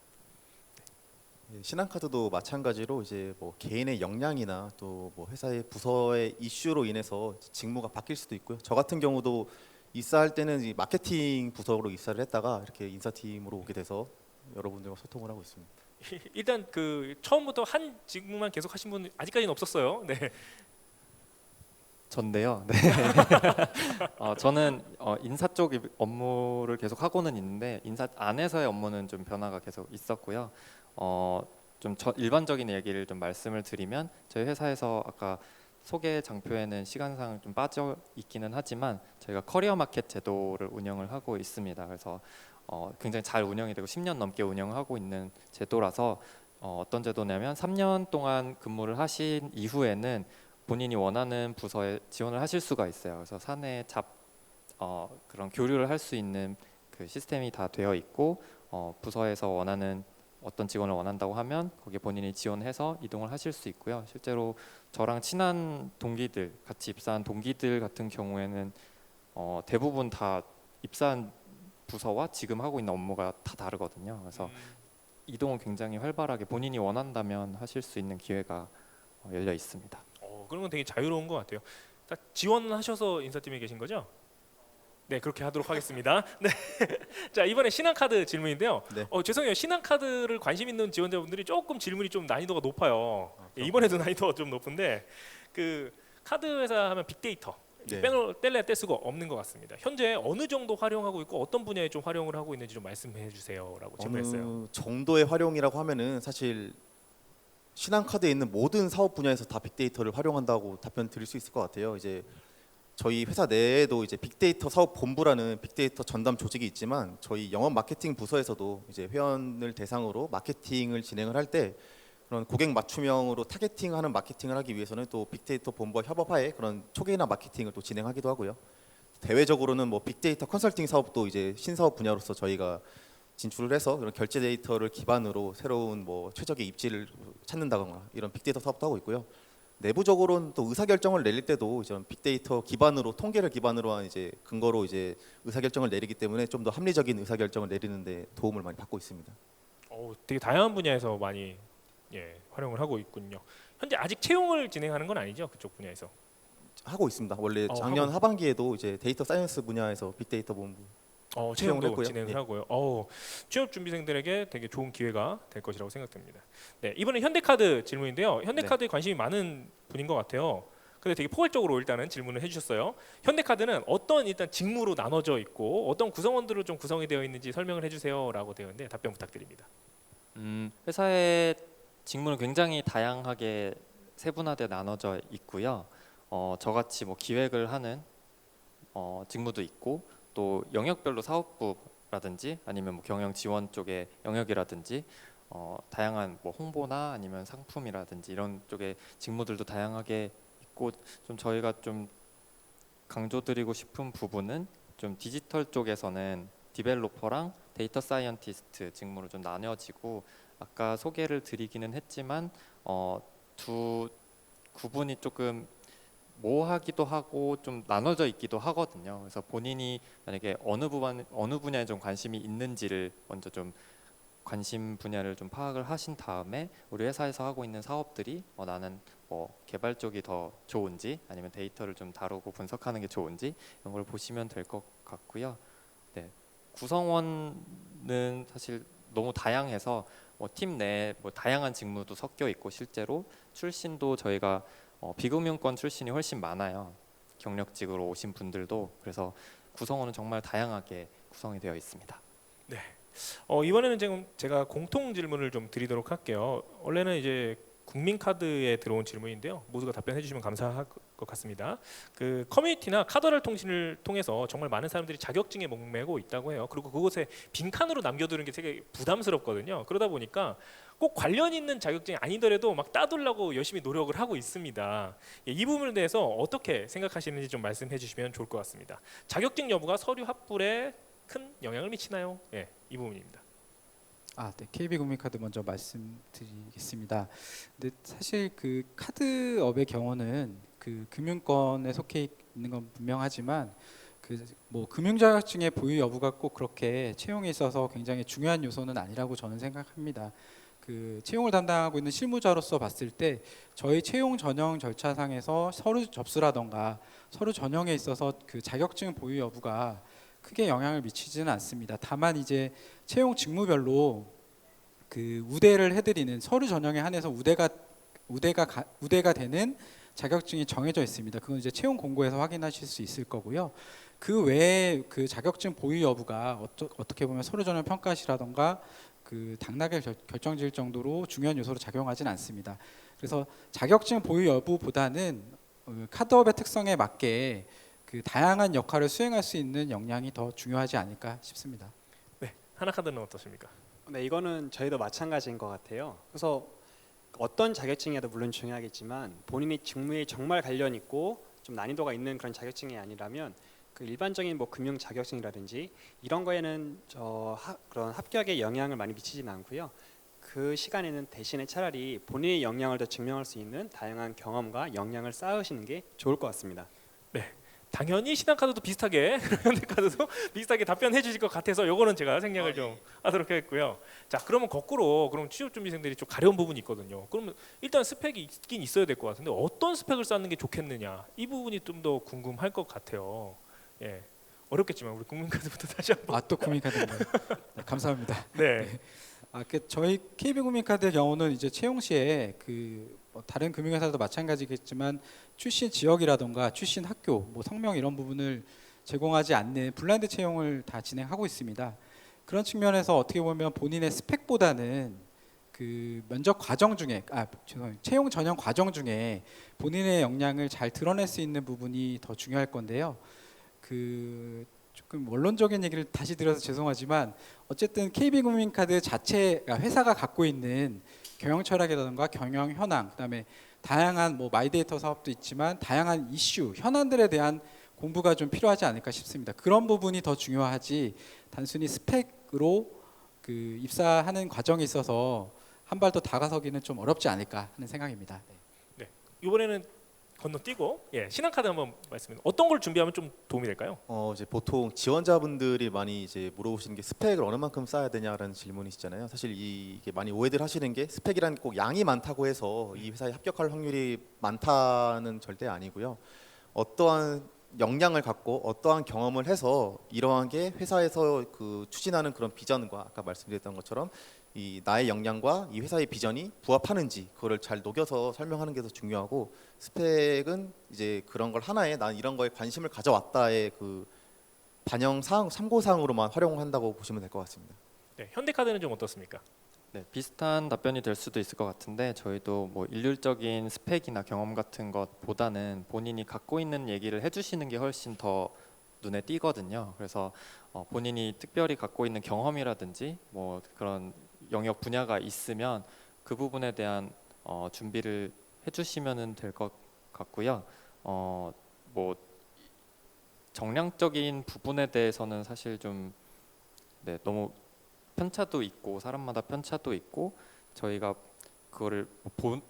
예, 신한카드도 마찬가지로 이제 뭐 개인의 역량이나 또 뭐 회사의 부서의 이슈로 인해서 직무가 바뀔 수도 있고요. 저 같은 경우도 입사할 때는 이 마케팅 부서로 입사를 했다가 이렇게 인사팀으로 오게 돼서 여러분들과 소통을 하고 있습니다. 일단 그 처음부터 한 직무만 계속 하신 분 아직까지는 없었어요. 네. 전데요. 네. 저는 인사 쪽 업무를 계속 하고는 있는데 인사 안에서의 업무는 좀 변화가 계속 있었고요. 좀 일반적인 얘기를 좀 말씀을 드리면 저희 회사에서 아까 소개 장표에는 시간상 좀 빠져 있기는 하지만 저희가 커리어 마켓 제도를 운영을 하고 있습니다. 그래서 굉장히 잘 운영이 되고 10년 넘게 운영하고 있는 제도라서 어떤 제도냐면 3년 동안 근무를 하신 이후에는 본인이 원하는 부서에 지원을 하실 수가 있어요. 그래서 사내 그런 교류를 할 수 있는 그 시스템이 다 되어 있고 부서에서 원하는 어떤 직원을 원한다고 하면 거기에 본인이 지원해서 이동을 하실 수 있고요. 실제로 저랑 친한 동기들, 같이 입사한 동기들 같은 경우에는 대부분 다 입사한 부서와 지금 하고 있는 업무가 다 다르거든요. 그래서 이동은 굉장히 활발하게 본인이 원한다면 하실 수 있는 기회가 열려 있습니다. 그런 건 되게 자유로운 것 같아요. 지원하셔서 인사팀에 계신 거죠? 네, 그렇게 하도록 하겠습니다. 네. 자, 이번에 신한카드 질문인데요. 네. 죄송해요. 신한카드를 관심 있는 지원자분들이 조금 질문이 좀 난이도가 높아요. 이번에도 난이도가 좀 높은데 그 카드 회사 하면 빅데이터 네. 뗄래야 뗄 수가 없는 것 같습니다. 현재 어느 정도 활용하고 있고 어떤 분야에 좀 활용을 하고 있는지 좀 말씀해 주세요라고 질문했어요. 어느 정도의 활용이라고 하면은 사실 신한카드에 있는 모든 사업 분야에서 다 빅데이터를 활용한다고 답변 드릴 수 있을 것 같아요. 이제 저희 회사 내에도 이제 빅데이터 사업 본부라는 빅데이터 전담 조직이 있지만 저희 영업 마케팅 부서에서도 이제 회원을 대상으로 마케팅을 진행을 할 때 그런 고객 맞춤형으로 타겟팅하는 마케팅을 하기 위해서는 또 빅데이터 본부와 협업하에 그런 초기화 마케팅을 또 진행하기도 하고요. 대외적으로는 뭐 빅데이터 컨설팅 사업도 이제 신사업 분야로서 저희가 진출을 해서 그런 결제 데이터를 기반으로 새로운 뭐 최적의 입지를 찾는다거나 이런 빅데이터 사업도 하고 있고요. 내부적으로는 또 의사결정을 내릴 때도 이제 빅데이터 기반으로 통계를 기반으로 한 이제 근거로 이제 의사결정을 내리기 때문에 좀 더 합리적인 의사결정을 내리는데 도움을 많이 받고 있습니다. 되게 다양한 분야에서 많이 활용을 하고 있군요. 현재 아직 채용을 진행하는 건 아니죠? 그쪽 분야에서. 하고 있습니다. 원래 작년 하반기에도 이제 데이터 사이언스 분야에서 빅데이터 본부 채용도 했고요. 진행을 네. 하고요. 취업 준비생들에게 되게 좋은 기회가 될 것이라고 생각됩니다. 네, 이번에 현대카드 질문인데요. 현대카드에 관심이 많은 분인 것 같아요. 근데 되게 포괄적으로 일단은 질문을 해주셨어요. 현대카드는 어떤 일단 직무로 나눠져 있고 어떤 구성원들로 좀 구성이 되어 있는지 설명을 해주세요라고 되어 있는데 답변 부탁드립니다. 회사의 직무는 굉장히 다양하게 세분화되어 나눠져 있고요. 저같이 뭐 기획을 하는 직무도 있고 또 영역별로 사업부라든지 아니면 뭐 경영 지원 쪽의 영역이라든지 다양한 뭐 홍보나 아니면 상품이라든지 이런 쪽의 직무들도 다양하게 있고 좀 저희가 좀 강조드리고 싶은 부분은 좀 디지털 쪽에서는 디벨로퍼랑 데이터 사이언티스트 직무로 좀 나뉘어지고 아까 소개를 드리기는 했지만 두 구분이 조금 모호하기도 하고 좀 나눠져 있기도 하거든요. 그래서 본인이 만약에 어느 분야에 좀 관심이 있는지를 먼저 좀 관심 분야를 좀 파악을 하신 다음에 우리 회사에서 하고 있는 사업들이 나는 뭐 개발 쪽이 더 좋은지 아니면 데이터를 좀 다루고 분석하는 게 좋은지 이런 걸 보시면 될 것 같고요. 네, 구성원은 사실 너무 다양해서 팀 내에 뭐 다양한 직무도 섞여 있고 실제로 출신도 저희가 비금융권 출신이 훨씬 많아요. 경력직으로 오신 분들도. 그래서 구성원은 정말 다양하게 구성이 되어 있습니다. 이번에는 지금 제가 공통 질문을 좀 드리도록 할게요. 원래는 이제 국민카드에 들어온 질문인데요. 모두가 답변해 주시면 감사할 것 같습니다. 그 커뮤니티나 카더랄 통신을 통해서 정말 많은 사람들이 자격증에 목매고 있다고 해요. 그리고 그곳에 빈칸으로 남겨두는 게 되게 부담스럽거든요. 그러다 보니까 꼭 관련 있는 자격증이 아니더라도 막 따두려고 열심히 노력을 하고 있습니다. 예, 이 부분에 대해서 어떻게 생각하시는지 좀 말씀해 주시면 좋을 것 같습니다. 자격증 여부가 서류 합불에 큰 영향을 미치나요? 예, 이 부분입니다. 네. KB국민카드 먼저 말씀드리겠습니다. 근데 사실 그 카드업의 경우는 그 금융권에 속해 있는 건 분명하지만 그 뭐 금융자격증의 보유 여부가 꼭 그렇게 채용에 있어서 굉장히 중요한 요소는 아니라고 저는 생각합니다. 그 채용을 담당하고 있는 실무자로서 봤을 때 저희 채용 전형 절차상에서 서류 접수라던가 서류 전형에 있어서 그 자격증 보유 여부가 크게 영향을 미치지는 않습니다. 다만 이제 채용 직무별로 그 우대를 해드리는 서류 전형에 한해서 우대가 되는 자격증이 정해져 있습니다. 그건 이제 채용 공고에서 확인하실 수 있을 거고요. 그 외에 그 자격증 보유 여부가 어떻게 보면 서류 전형 평가시라던가 그 당락을 결정질 정도로 중요한 요소로 작용하지는 않습니다. 그래서 자격증 보유 여부보다는 카드업의 특성에 맞게 그 다양한 역할을 수행할 수 있는 역량이 더 중요하지 않을까 싶습니다. 네, 하나카드는 어떻습니까? 네, 이거는 저희도 마찬가지인 것 같아요. 그래서 어떤 자격증이라도 물론 중요하겠지만 본인의 직무에 정말 관련 있고 좀 난이도가 있는 그런 자격증이 아니라면 그 일반적인 뭐 금융 자격증이라든지 이런 거에는 그런 합격에 영향을 많이 미치지는 않고요. 그 시간에는 대신에 차라리 본인의 역량을 더 증명할 수 있는 다양한 경험과 역량을 쌓으시는 게 좋을 것 같습니다. 당연히 신한카드도 비슷하게 현대카드도 비슷하게 답변해 주실 것 같아서 요거는 제가 생략을 좀 하도록 하겠고요. 자, 그러면 거꾸로 그럼 취업 준비생들이 좀 가려운 부분이 있거든요. 그러면 일단 스펙이 있긴 있어야 될 것 같은데 어떤 스펙을 쌓는 게 좋겠느냐 이 부분이 좀 더 궁금할 것 같아요. 예, 어렵겠지만 우리 국민카드부터 다시 한번. 또 국민카드인가요? 네, 감사합니다. 네, 그 저희 KB국민카드의 경우는 이제 채용 시에 뭐 다른 금융회사도 마찬가지겠지만 출신 지역이라던가 출신 학교, 뭐 성명 이런 부분을 제공하지 않는 블라인드 채용을 다 진행하고 있습니다. 그런 측면에서 어떻게 보면 본인의 스펙보다는 그 면접 과정 중에 채용 전형 과정 중에 본인의 역량을 잘 드러낼 수 있는 부분이 더 중요할 건데요. 그 조금 원론적인 얘기를 다시 드려서 죄송하지만 어쨌든 KB국민카드 자체가 회사가 갖고 있는 경영 철학이라든가 경영 현황, 그다음에 다양한 뭐 마이데이터 사업도 있지만 다양한 이슈, 현안들에 대한 공부가 좀 필요하지 않을까 싶습니다. 그런 부분이 더 중요하지 단순히 스펙으로 그 입사하는 과정에 있어서 한 발 더 다가서기는 좀 어렵지 않을까 하는 생각입니다. 네. 이번에는 건너뛰고 신한카드 한번 말씀해. 어떤 걸 준비하면 좀 도움이 될까요? 이제 보통 지원자분들이 많이 이제 물어보시는 게 스펙을 어느 만큼 쌓아야 되냐라는 질문이시잖아요. 사실 이게 많이 오해들 하시는 게 스펙이란 꼭 양이 많다고 해서 이 회사에 합격할 확률이 많다는 절대 아니고요. 어떠한 역량을 갖고 어떠한 경험을 해서 이러한 게 회사에서 그 추진하는 그런 비전과 아까 말씀드렸던 것처럼 이 나의 역량과 이 회사의 비전이 부합하는지 그거를 잘 녹여서 설명하는 게 더 중요하고 스펙은 이제 그런 걸 하나에 난 이런 거에 관심을 가져왔다의 그 반영 사항 참고 사항으로만 활용한다고 보시면 될 것 같습니다. 네, 현대카드는 좀 어떻습니까? 네, 비슷한 답변이 될 수도 있을 것 같은데 저희도 뭐 일률적인 스펙이나 경험 같은 것보다는 본인이 갖고 있는 얘기를 해주시는 게 훨씬 더 눈에 띄거든요. 그래서 본인이 특별히 갖고 있는 경험이라든지 뭐 그런 영역 분야가 있으면 그 부분에 대한 준비를 해주시면 될 것 같고요. 뭐 정량적인 부분에 대해서는 사실 좀 너무 편차도 있고 사람마다 편차도 있고 저희가 그거를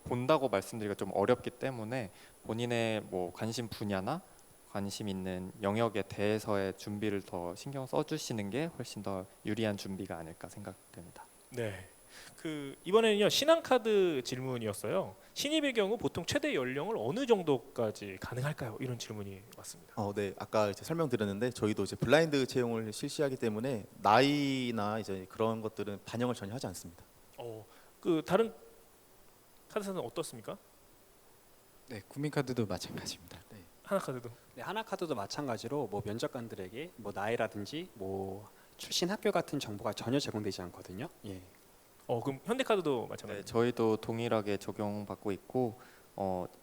본다고 말씀드리기가 좀 어렵기 때문에 본인의 뭐 관심 분야나 관심 있는 영역에 대해서의 준비를 더 신경 써주시는 게 훨씬 더 유리한 준비가 아닐까 생각됩니다. 네. 그 이번에는요 신한카드 질문이었어요. 신입의 경우 보통 최대 연령을 어느 정도까지 가능할까요? 이런 질문이 왔습니다. 네, 아까 이제 설명드렸는데 저희도 이제 블라인드 채용을 실시하기 때문에 나이나 이제 그런 것들은 반영을 전혀 하지 않습니다. 그 다른 카드사는 어떻습니까? 네, 국민카드도 마찬가지입니다. 네. 하나카드도. 네, 하나카드도 마찬가지로 뭐 면접관들에게 뭐 나이라든지 뭐 출신 학교 같은 정보가 전혀 제공되지 않거든요. 예. 그럼 현대카드도 네, 마찬가지죠? 저희도 동일하게 적용받고 있고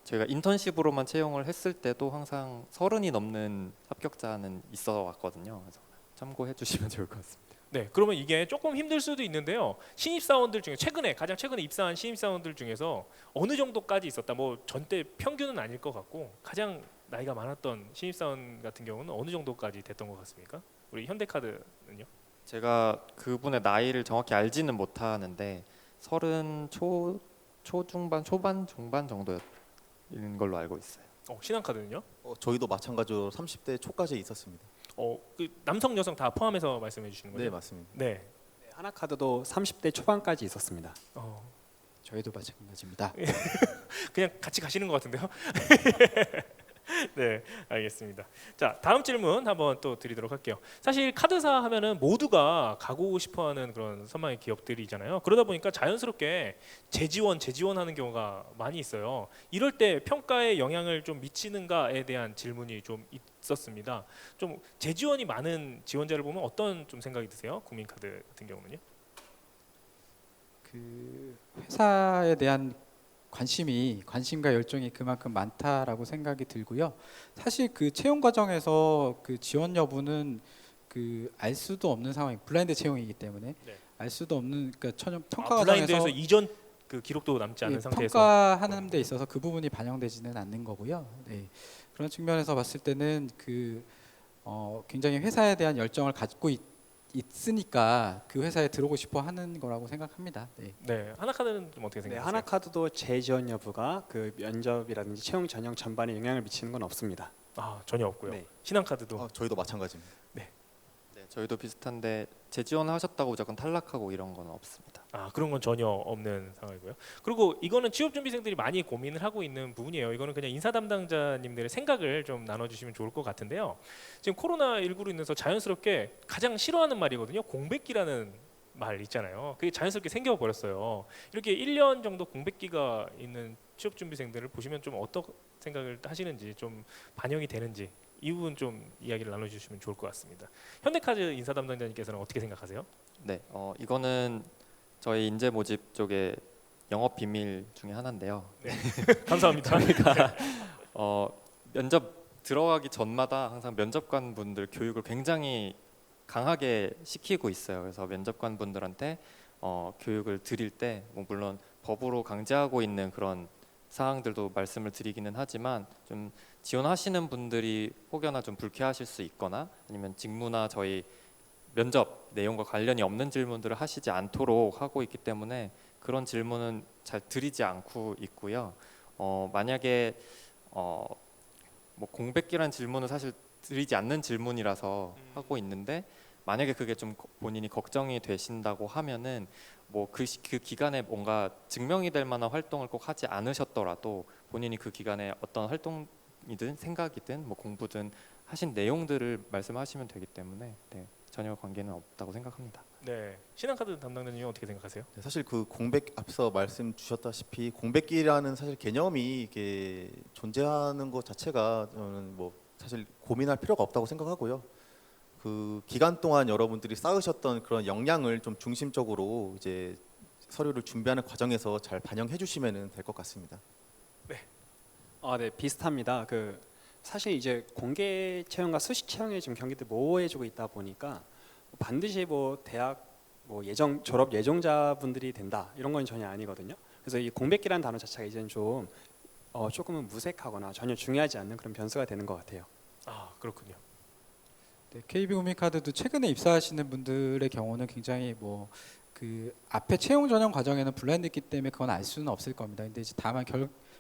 저희가 인턴십으로만 채용을 했을 때도 항상 30이 넘는 합격자는 있어 왔거든요. 그래서 참고해 주시면 좋을 것 같습니다. 네, 그러면 이게 조금 힘들 수도 있는데요. 신입사원들 중에 가장 최근에 입사한 신입사원들 중에서 어느 정도까지 있었다. 뭐 전때 평균은 아닐 것 같고 가장 나이가 많았던 신입사원 같은 경우는 어느 정도까지 됐던 것 같습니까? 우리 현대카드는요? 제가 그분의 나이를 정확히 알지는 못하는데 30 초중반, 초반, 중반 정도였는 걸로 알고 있어요. 신한카드는요? 저희도 마찬가지로 30대 초까지 있었습니다. 그 남성 여성 다 포함해서 말씀해 주시는 거죠? 네, 맞습니다. 네. 네, 하나카드도 30대 초반까지 있었습니다. 저희도 마찬가지입니다. 그냥 같이 가시는 것 같은데요? 네, 알겠습니다. 자, 다음 질문 한번 또 드리도록 할게요. 사실 카드사 하면은 모두가 가고 싶어하는 그런 선망의 기업들이잖아요. 그러다 보니까 자연스럽게 재지원하는 경우가 많이 있어요. 이럴 때 평가에 영향을 좀 미치는가에 대한 질문이 좀 있었습니다. 좀 재지원이 많은 지원자를 보면 어떤 좀 생각이 드세요? 국민카드 같은 경우는요? 그 회사에 대한 관심과 열정이 그만큼 많다라고 생각이 들고요. 사실 그 채용 과정에서 그 지원 여부는 그 알 수도 없는 상황, 블라인드 채용이기 때문에 네. 알 수도 없는 그러니까 평가 블라인드에서 과정에서 이전 그 기록도 남지 않은 예, 상태에서 평가하는 데 있어서 그 부분이 반영되지는 않는 거고요. 네. 그런 측면에서 봤을 때는 굉장히 회사에 대한 열정을 가지고 있으니까 그 회사에 들어오고 싶어 하는 거라고 생각합니다. 네. 네, 하나카드는 좀 어떻게 네, 생각하세요? 하나카드도 재지원 여부가 그 면접이라든지 채용 전형 전반에 영향을 미치는 건 없습니다. 전혀 없고요. 네. 신한카드도 저희도 마찬가지입니다. 네, 저희도 비슷한데 재지원하셨다고 무조건 탈락하고 이런 건 없습니다. 그런 건 전혀 없는 상황이고요. 그리고 이거는 취업 준비생들이 많이 고민을 하고 있는 부분이에요. 이거는 그냥 인사 담당자님들의 생각을 좀 나눠주시면 좋을 것 같은데요. 지금 코로나 19로 인해서 자연스럽게 가장 싫어하는 말이거든요. 공백기라는 말 있잖아요. 그게 자연스럽게 생겨버렸어요. 이렇게 1년 정도 공백기가 있는 취업 준비생들을 보시면 좀 어떤 생각을 하시는지 좀 반영이 되는지 이 부분 좀 이야기를 나눠주시면 좋을 것 같습니다. 현대카드 인사 담당자님께서는 어떻게 생각하세요? 네, 이거는 저희 인재 모집 쪽에 영업 비밀 중에 하나인데요. 감사합니다. 면접 들어가기 전마다 항상 면접관 분들 교육을 굉장히 강하게 시키고 있어요. 그래서 면접관 분들한테 교육을 드릴 때 물론 법으로 강제하고 있는 그런 사항들도 말씀을 드리기는 하지만 좀 지원하시는 분들이 혹여나 좀 불쾌하실 수 있거나 아니면 직무나 저희 면접 내용과 관련이 없는 질문들을 하시지 않도록 하고 있기 때문에 그런 질문은 잘 드리지 않고 있고요. 만약에 뭐 공백기란 질문은 사실 드리지 않는 질문이라서 하고 있는데 만약에 그게 좀 본인이 걱정이 되신다고 하면은 뭐 그 기간에 뭔가 증명이 될 만한 활동을 꼭 하지 않으셨더라도 본인이 그 기간에 어떤 활동이든 생각이든 뭐 공부든 하신 내용들을 말씀하시면 되기 때문에 네, 전혀 관계는 없다고 생각합니다. 네, 신한카드 담당자님 어떻게 생각하세요? 네, 사실 그 공백 앞서 말씀 주셨다시피 공백기라는 사실 개념이 이게 존재하는 것 자체가 저는 뭐 사실 고민할 필요가 없다고 생각하고요. 그 기간 동안 여러분들이 쌓으셨던 그런 역량을 좀 중심적으로 이제 서류를 준비하는 과정에서 잘 반영해 주시면 될 것 같습니다. 네, 비슷합니다. 사실 이제 공개 채용과 수시 채용의 좀 경기도 모호해지고 있다 보니까 반드시 뭐 대학 뭐 졸업 예정자분들이 된다 이런 건 전혀 아니거든요. 그래서 이 공백기라는 단어 자체가 이제는 좀 조금은 무색하거나 전혀 중요하지 않는 그런 변수가 되는 것 같아요. 그렇군요. 네, KB국민카드도 최근에 입사하시는 분들의 경우는 굉장히 그 앞에 채용 전형 과정에는 블라인드있기 때문에 그건 알 수는 없을 겁니다. 근데 이제 다만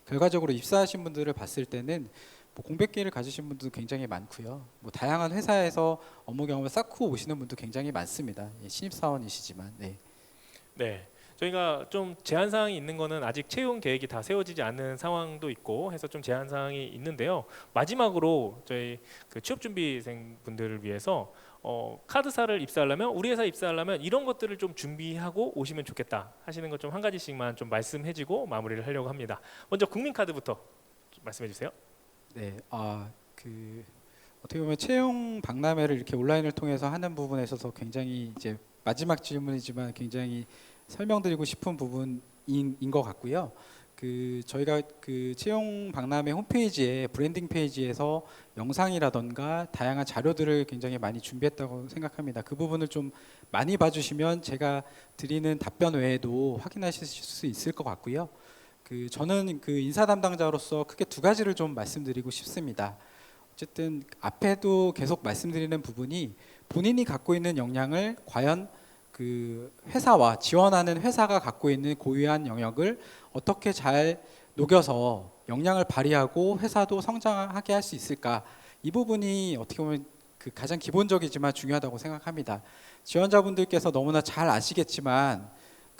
결과적으로 입사하신 분들을 봤을 때는 뭐 공백기를 가지신 분도 굉장히 많고요. 뭐 다양한 회사에서 업무 경험을 쌓고 오시는 분도 굉장히 많습니다. 예, 신입사원이시지만. 네. 네, 저희가 좀 제한 사항이 있는 거는 아직 채용 계획이 다 세워지지 않은 상황도 있고 해서 좀 제한 사항이 있는데요. 마지막으로 저희 그 취업 준비생 분들을 위해서 카드사를 입사하려면 우리 회사 입사하려면 이런 것들을 좀 준비하고 오시면 좋겠다 하시는 것 좀 한 가지씩만 좀 말씀해주고 마무리를 하려고 합니다. 먼저 국민카드부터 좀 말씀해 주세요. 네. 어떻게 보면 채용 박람회를 이렇게 온라인을 통해서 하는 부분에 있어서 굉장히 이제 마지막 질문이지만 굉장히 설명드리고 싶은 부분인 것 같고요. 저희가 채용 박람회 홈페이지에 브랜딩 페이지에서 영상이라던가 다양한 자료들을 굉장히 많이 준비했다고 생각합니다. 그 부분을 좀 많이 봐주시면 제가 드리는 답변 외에도 확인하실 수 있을 것 같고요. 저는 인사 담당자로서 크게 두 가지를 좀 말씀드리고 싶습니다. 어쨌든 앞에도 계속 말씀드리는 부분이 본인이 갖고 있는 역량을 과연 회사와 지원하는 회사가 갖고 있는 고유한 영역을 어떻게 잘 녹여서 역량을 발휘하고 회사도 성장하게 할 수 있을까? 이 부분이 어떻게 보면 가장 기본적이지만 중요하다고 생각합니다. 지원자분들께서 너무나 잘 아시겠지만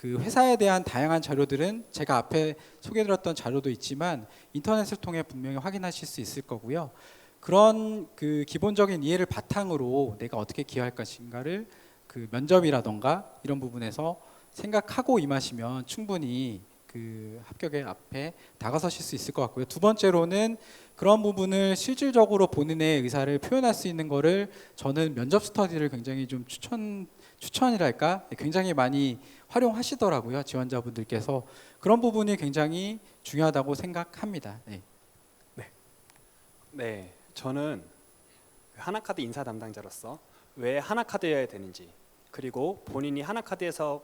회사에 대한 다양한 자료들은 제가 앞에 소개드렸던 자료도 있지만 인터넷을 통해 분명히 확인하실 수 있을 거고요. 그런 기본적인 이해를 바탕으로 내가 어떻게 기여할 것인가를 면접이라던가 이런 부분에서 생각하고 임하시면 충분히 합격의 앞에 다가서실 수 있을 것 같고요. 두 번째로는 그런 부분을 실질적으로 본인의 의사를 표현할 수 있는 거를 저는 면접 스터디를 굉장히 좀 추천이랄까 굉장히 많이 활용하시더라고요. 지원자분들께서 그런 부분이 굉장히 중요하다고 생각합니다. 네. 네, 저는 하나카드 인사 담당자로서 왜 하나카드여야 되는지, 그리고 본인이 하나카드에서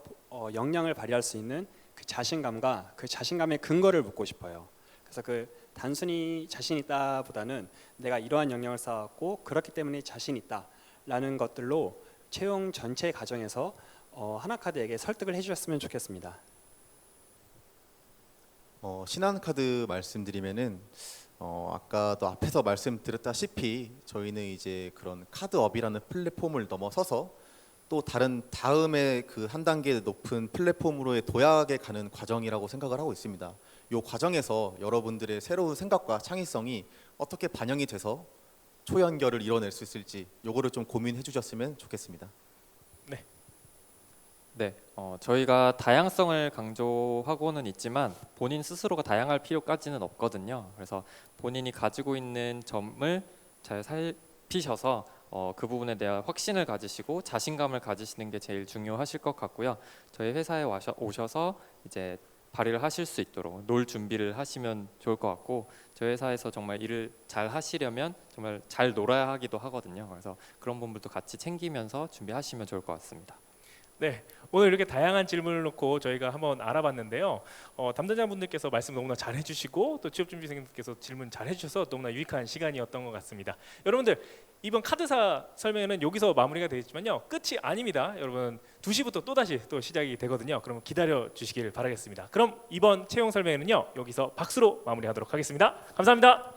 역량을 발휘할 수 있는 그 자신감과 그 자신감의 근거를 묻고 싶어요. 그래서 단순히 자신 있다보다는 내가 이러한 역량을 쌓았고 그렇기 때문에 자신 있다라는 것들로 채용 전체 과정에서 하나카드에게 설득을 해주셨으면 좋겠습니다. 신한카드 말씀드리면은 아까도 앞에서 말씀드렸다시피 저희는 이제 그런 카드업이라는 플랫폼을 넘어서서 또 다음에 한 단계 높은 플랫폼으로의 도약에 가는 과정이라고 생각을 하고 있습니다. 이 과정에서 여러분들의 새로운 생각과 창의성이 어떻게 반영이 돼서 초연결을 이뤄낼 수 있을지 요거를 좀 고민해 주셨으면 좋겠습니다. 네, 저희가 다양성을 강조하고는 있지만 본인 스스로가 다양할 필요까지는 없거든요. 그래서 본인이 가지고 있는 점을 잘 살피셔서 그 부분에 대한 확신을 가지시고 자신감을 가지시는 게 제일 중요하실 것 같고요. 저희 회사에 오셔서 이제 발휘를 하실 수 있도록 놀 준비를 하시면 좋을 것 같고, 저희 회사에서 정말 일을 잘 하시려면 정말 잘 놀아야 하기도 하거든요. 그래서 그런 부분도 같이 챙기면서 준비하시면 좋을 것 같습니다. 네, 오늘 이렇게 다양한 질문을 놓고 저희가 한번 알아봤는데요. 담당자분들께서 말씀 너무나 잘 해주시고 또 취업준비생님께서 질문 잘 해주셔서 너무나 유익한 시간이었던 것 같습니다. 여러분들 이번 카드사 설명회는 여기서 마무리가 되겠지만요, 끝이 아닙니다. 여러분 2시부터 또다시 시작이 되거든요. 그럼 기다려 주시길 바라겠습니다. 그럼 이번 채용 설명회는요 여기서 박수로 마무리하도록 하겠습니다. 감사합니다.